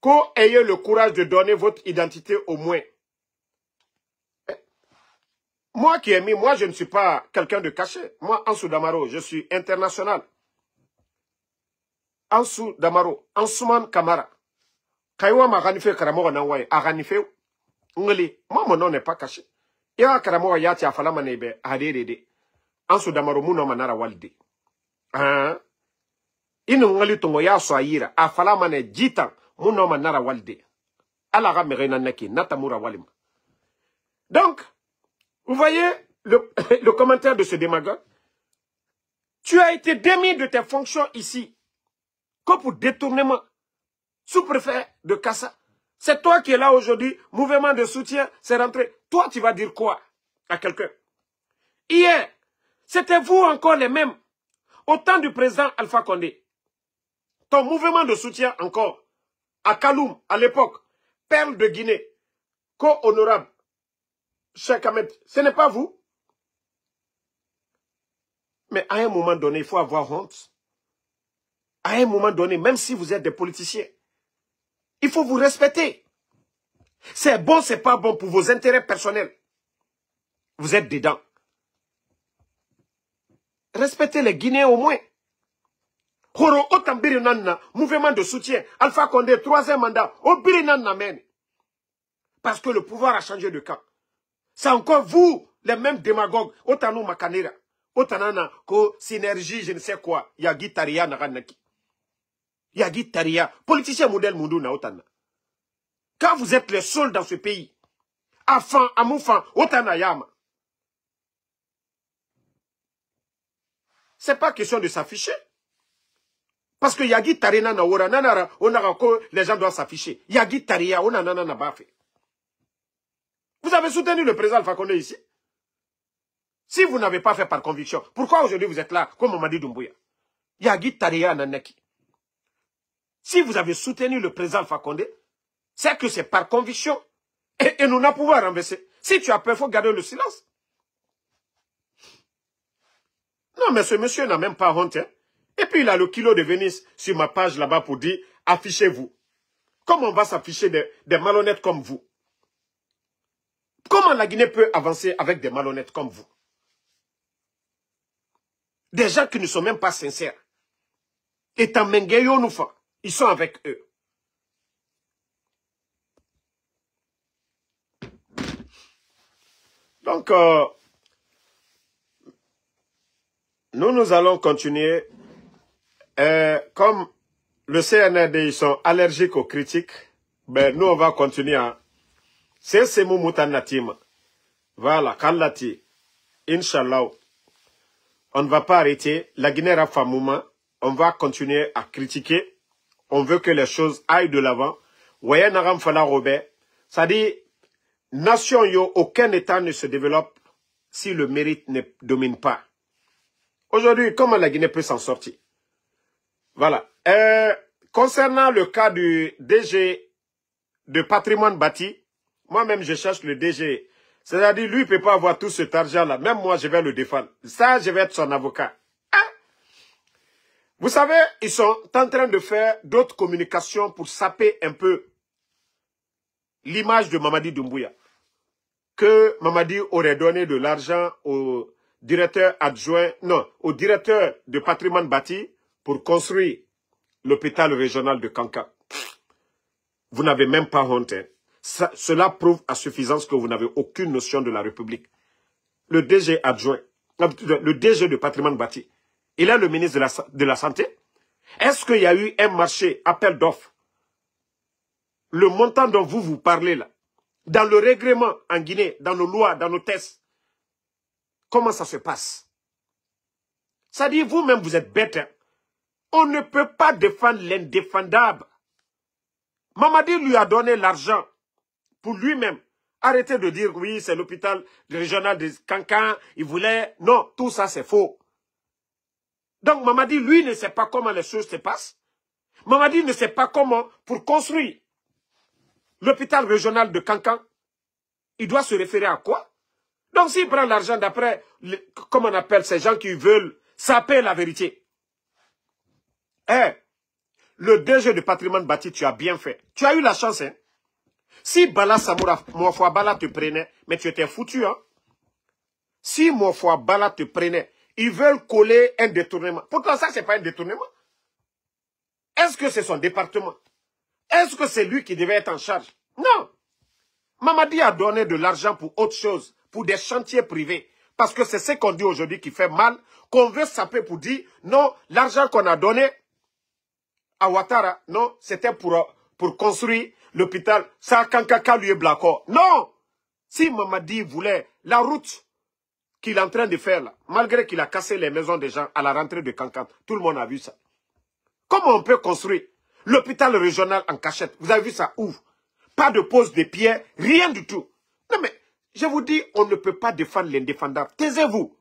Qu'ayez le courage de donner votre identité au moins. Moi qui ai mis, moi je ne suis pas quelqu'un de caché. Moi, Ansou Damaro, je suis international. Ansou Damaro, Ansouman Kamara. Kaiwa ma ranife karamoga na waye, a ranife ngeli. Moi, mon nom n'est pas caché. Ya karamoga yati afala manebe, adede. Ansou Damaro muno manara walde. Hein? Inu ngeli tongo ya soayira, afala mane jitan, muno manara walde. Alaga merena neki, natamura walima. Donc, vous voyez le commentaire de ce démagogue? Tu as été démis de tes fonctions ici, comme pour détournement. Sous-préfet de Kassa. C'est toi qui es là aujourd'hui, mouvement de soutien, c'est rentré. Toi, tu vas dire quoi à quelqu'un? Hier, c'était vous encore les mêmes. Au temps du président Alpha Condé. Ton mouvement de soutien encore, à Kaloum, à l'époque, perle de Guinée, co-honorable, Cheikh Ahmed, ce n'est pas vous. Mais à un moment donné, il faut avoir honte. À un moment donné, même si vous êtes des politiciens, il faut vous respecter. C'est bon, c'est pas bon pour vos intérêts personnels. Vous êtes dedans. Respectez les Guinéens au moins. Horo otambiri nanna, mouvement de soutien. Alpha Condé, 3e mandat. Obiri nanna men. Parce que le pouvoir a changé de camp. C'est encore vous, les mêmes démagogues. Otano makanera. Otanana, ko synergie, je ne sais quoi. Yagi Taria naranaki. Yagi Taria. Politicien modèle Moundou na otana. Quand vous êtes les seuls dans ce pays, Afan, Amoufan, Otana Yama. C'est pas question de s'afficher. Parce que Yagi Tarina na ora nanara, onara ko les gens doivent s'afficher. Yagi Taria, onana na bafé. Vous avez soutenu le président Alpha Condé ici. Si vous n'avez pas fait par conviction, pourquoi aujourd'hui vous êtes là, comme Mamadi Doumbouya? Yagi Taria nanaki. Si vous avez soutenu le président Alpha Condé, c'est que c'est par conviction. Et nous n'avons pas pouvoir renverser. Si tu as peur, il faut garder le silence. Non, mais ce monsieur n'a même pas honte. Hein? Et puis il a le kilo de Venise sur ma page là-bas pour dire, affichez-vous. Comment on va s'afficher des malhonnêtes comme vous? Comment la Guinée peut avancer avec des malhonnêtes comme vous? Des gens qui ne sont même pas sincères. Et Mengeyo Noufa, ils sont avec eux. Donc, nous allons continuer. Comme le CNRD, ils sont allergiques aux critiques, ben, nous, on va continuer à... C'est Moumoutan. Voilà, Kallati. Inch'Allah. On ne va pas arrêter. La Guinée Rafamouma, on va continuer à critiquer. On veut que les choses aillent de l'avant. Voyez, Naram Fala Robert, ça dit, nation yo, aucun État ne se développe si le mérite ne domine pas. Aujourd'hui, comment la Guinée peut s'en sortir? Voilà. Concernant le cas du DG de patrimoine bâti, moi-même, je cherche le DG. C'est-à-dire, lui, il ne peut pas avoir tout cet argent-là. Même moi, je vais le défendre. Ça, je vais être son avocat. Hein? Vous savez, ils sont en train de faire d'autres communications pour saper un peu l'image de Mamadi Doumbouya. Que Mamadi aurait donné de l'argent au directeur adjoint, non, au directeur de patrimoine bâti pour construire l'hôpital régional de Kanka. Vous n'avez même pas honte. Hein. Cela prouve à suffisance que vous n'avez aucune notion de la République. Le DG adjoint, le DG de patrimoine bâti, il est le ministre de la Santé. Est-ce qu'il y a eu un marché, appel d'offres? Le montant dont vous parlez là, dans le règlement en Guinée, dans nos lois, dans nos tests, comment ça se passe? Ça dit, vous-même, vous êtes bête. Hein? On ne peut pas défendre l'indéfendable. Mamadi lui a donné l'argent pour lui-même. Arrêtez de dire, oui, c'est l'hôpital régional de Kankan, il voulait... Non, tout ça, c'est faux. Donc, Mamadi, lui, ne sait pas comment les choses se passent. Mamadi ne sait pas comment, pour construire l'hôpital régional de Kankan, il doit se référer à quoi? Donc, s'il prend l'argent d'après, comment on appelle ces gens qui veulent saper la vérité? Le DG de patrimoine bâti, tu as bien fait. Tu as eu la chance, hein? Si Bala Samoura, Mouafoua Bala te prenait, mais tu étais foutu, hein? Si Mouafoua Bala te prenait, ils veulent coller un détournement. Pourtant, ça, c'est pas un détournement. Est-ce que c'est son département? Est-ce que c'est lui qui devait être en charge? Non. Mamadi a donné de l'argent pour autre chose, pour des chantiers privés. Parce que c'est ce qu'on dit aujourd'hui qui fait mal, qu'on veut saper pour dire, non, l'argent qu'on a donné à Ouattara, non, c'était pour construire l'hôpital. Ça, Kankaka lui est blacko. Non! Si Mamadi voulait la route qu'il est en train de faire là, malgré qu'il a cassé les maisons des gens à la rentrée de Kankan, tout le monde a vu ça. Comment on peut construire l'hôpital régional en cachette? Vous avez vu ça où? Pas de pose de pierre, rien du tout. Non mais, je vous dis, on ne peut pas défendre l'indéfendable. Taisez-vous.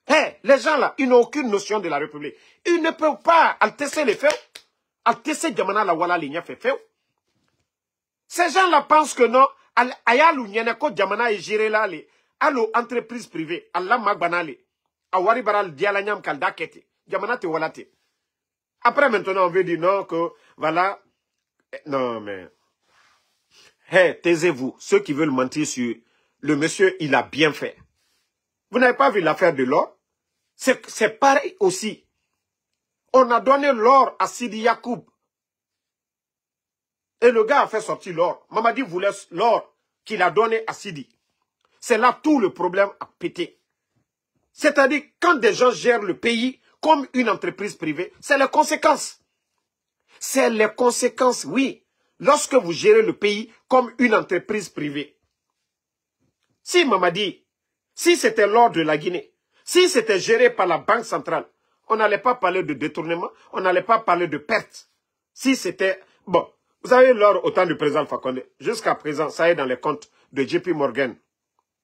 Les gens là, ils n'ont aucune notion de la République. Ils ne peuvent pas altesser les faits. Altesser Djamana la wala linya fait fait. Ces gens-là pensent que non, ayalu nyeneko Djamana est géré là, allo entreprise privée, Allah magbanale, awari baral dialanyam kalda kete, Djamana te walate. Après maintenant on veut dire non que, voilà, non mais, taisez-vous, ceux qui veulent mentir sur le monsieur, il a bien fait. Vous n'avez pas vu l'affaire de l'or? C'est pareil aussi. On a donné l'or à Sidi Yacoub. Et le gars a fait sortir l'or. Mamadi voulait l'or qu'il a donné à Sidi. C'est là tout le problème a pété. C'est-à-dire, quand des gens gèrent le pays comme une entreprise privée, c'est les conséquences. C'est les conséquences, oui. Lorsque vous gérez le pays comme une entreprise privée. Si Mamadi, si c'était l'or de la Guinée, si c'était géré par la Banque centrale, on n'allait pas parler de détournement, on n'allait pas parler de perte. Si c'était... Bon, vous savez, l'or au temps du président Fakonde, jusqu'à présent, ça est dans les comptes de JP Morgan.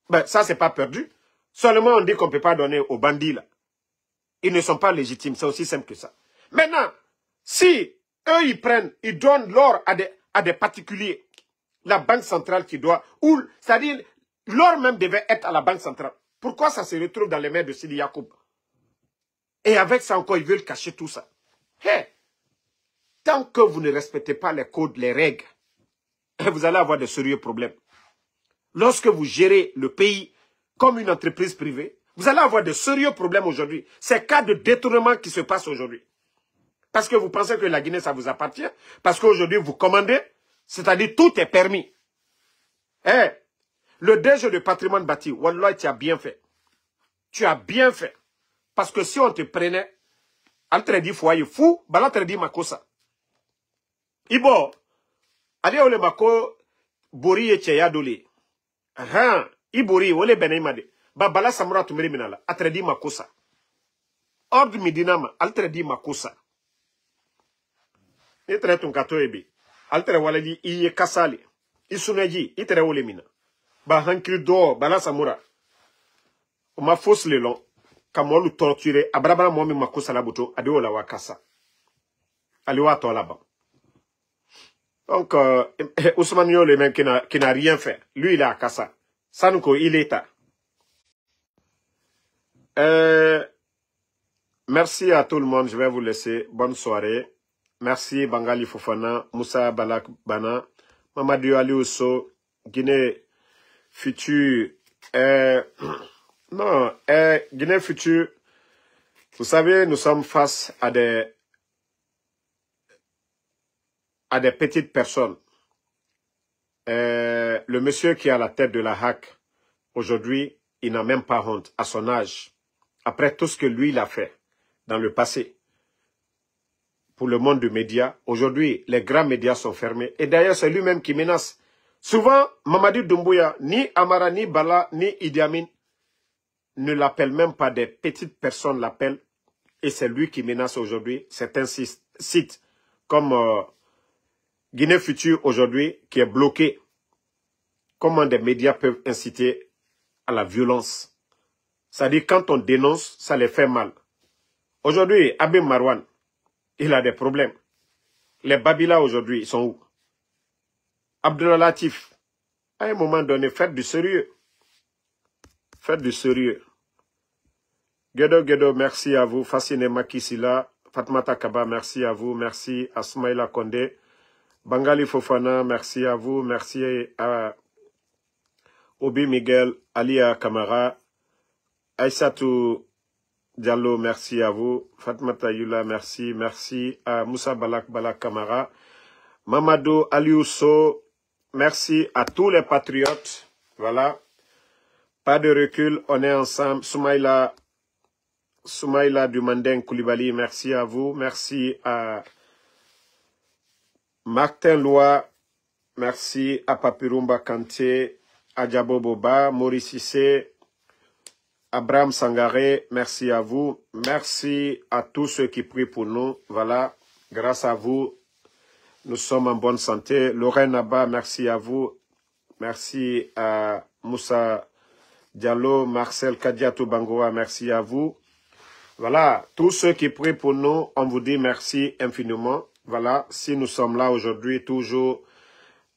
Ben, ça, c'est pas perdu. Seulement, on dit qu'on ne peut pas donner aux bandits, là. Ils ne sont pas légitimes, c'est aussi simple que ça. Maintenant, si eux, ils donnent l'or à des particuliers, la Banque centrale qui doit... C'est-à-dire, l'or même devait être à la Banque centrale. Pourquoi ça se retrouve dans les mains de Sidi Yacoub? Et avec ça encore, ils veulent cacher tout ça. Hey, tant que vous ne respectez pas les codes, les règles, vous allez avoir de sérieux problèmes. Lorsque vous gérez le pays comme une entreprise privée, vous allez avoir de sérieux problèmes aujourd'hui. C'est cas de détournement qui se passe aujourd'hui. Parce que vous pensez que la Guinée, ça vous appartient. Parce qu'aujourd'hui, vous commandez. C'est-à-dire, tout est permis. Hey, le DG de patrimoine bâti, Wallah, tu as bien fait. Tu as bien fait. Parce que si on te prenait, on te dit foyer fou, on te dit makosa. Ibo, allez ole mako, bori et cheyadoli. Ibori, ole benaimade. Bala samura tumeri minala, atre di makosa. Ordre midinama, altre di makosa. Itre ton kato ebi. Altre waladi iye kasali. Isuneji, itre ole mina. Ba hankri do, bala samura. Ma fausse le long. Kamolu torturé, abrabara momi makosa la buto, adeo la wakasa. Aliwa to là-bas. Donc, Ousmane Yo, le mec qui n'a rien fait. Lui, il est à Kassa. Sanouko, il est à. Merci à tout le monde. Je vais vous laisser. Bonne soirée. Merci Bangali Fofana, Moussa Balak Bana, Mamadou Ali Ousso, Guinée Futur. Non, Guinée Futur. Vous savez, nous sommes face à des petites personnes. Le monsieur qui est à la tête de la HAC, aujourd'hui, il n'a même pas honte à son âge. Après tout ce que lui, il a fait dans le passé pour le monde des médias, aujourd'hui, les grands médias sont fermés. Et d'ailleurs, c'est lui-même qui menace. Souvent, Mamadi Doumbouya, ni Amara, ni Bala, ni Idi Amin ne l'appellent même pas, des petites personnes l'appellent. Et c'est lui qui menace aujourd'hui certains sites comme Guinée Future aujourd'hui qui est bloqué. Comment des médias peuvent inciter à la violence? C'est-à-dire quand on dénonce, ça les fait mal. Aujourd'hui, Abim Marwan, il a des problèmes. Les Babila aujourd'hui, ils sont où? Abdullah Latif, à un moment donné, faites du sérieux. Faites du sérieux. Gedo, merci à vous. Fascine Makisila, Fatmata Kaba, merci à vous. Merci à Smaïla Kondé. Bangali Fofana, merci à vous. Merci à Obi Miguel, Alia Kamara, Aïssatou Diallo, merci à vous. Fatmata Yula, merci. Merci à Moussa Balak Kamara. Mamadou Aliousso, merci à tous les patriotes. Voilà. Pas de recul, on est ensemble. Soumaïla Dumandeng Koulibaly, merci à vous. Merci à Martin Loa, merci à Papirumba Kanté, à Diabo Boba, Maurice Sissé, Abraham Sangaré, merci à vous. Merci à tous ceux qui prient pour nous. Voilà, grâce à vous, nous sommes en bonne santé. Lorraine Abba, merci à vous. Merci à Moussa Diallo, Marcel Kadiatou Bangoa, merci à vous. Voilà, tous ceux qui prient pour nous, on vous dit merci infiniment. Voilà, si nous sommes là aujourd'hui, toujours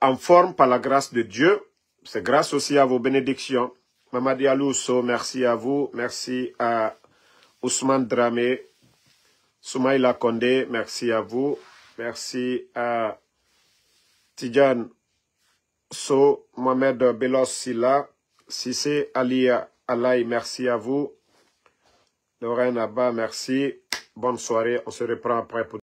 en forme par la grâce de Dieu, c'est grâce aussi à vos bénédictions. Mamadi Alousso, merci à vous. Merci à Ousmane Dramé, Soumaïla Kondé, merci à vous. Merci à Tidjane So, Mohamed Belos Silla, Sissé Alia Alaï, merci à vous. Lorraine Abba, merci. Bonne soirée. On se reprend après pour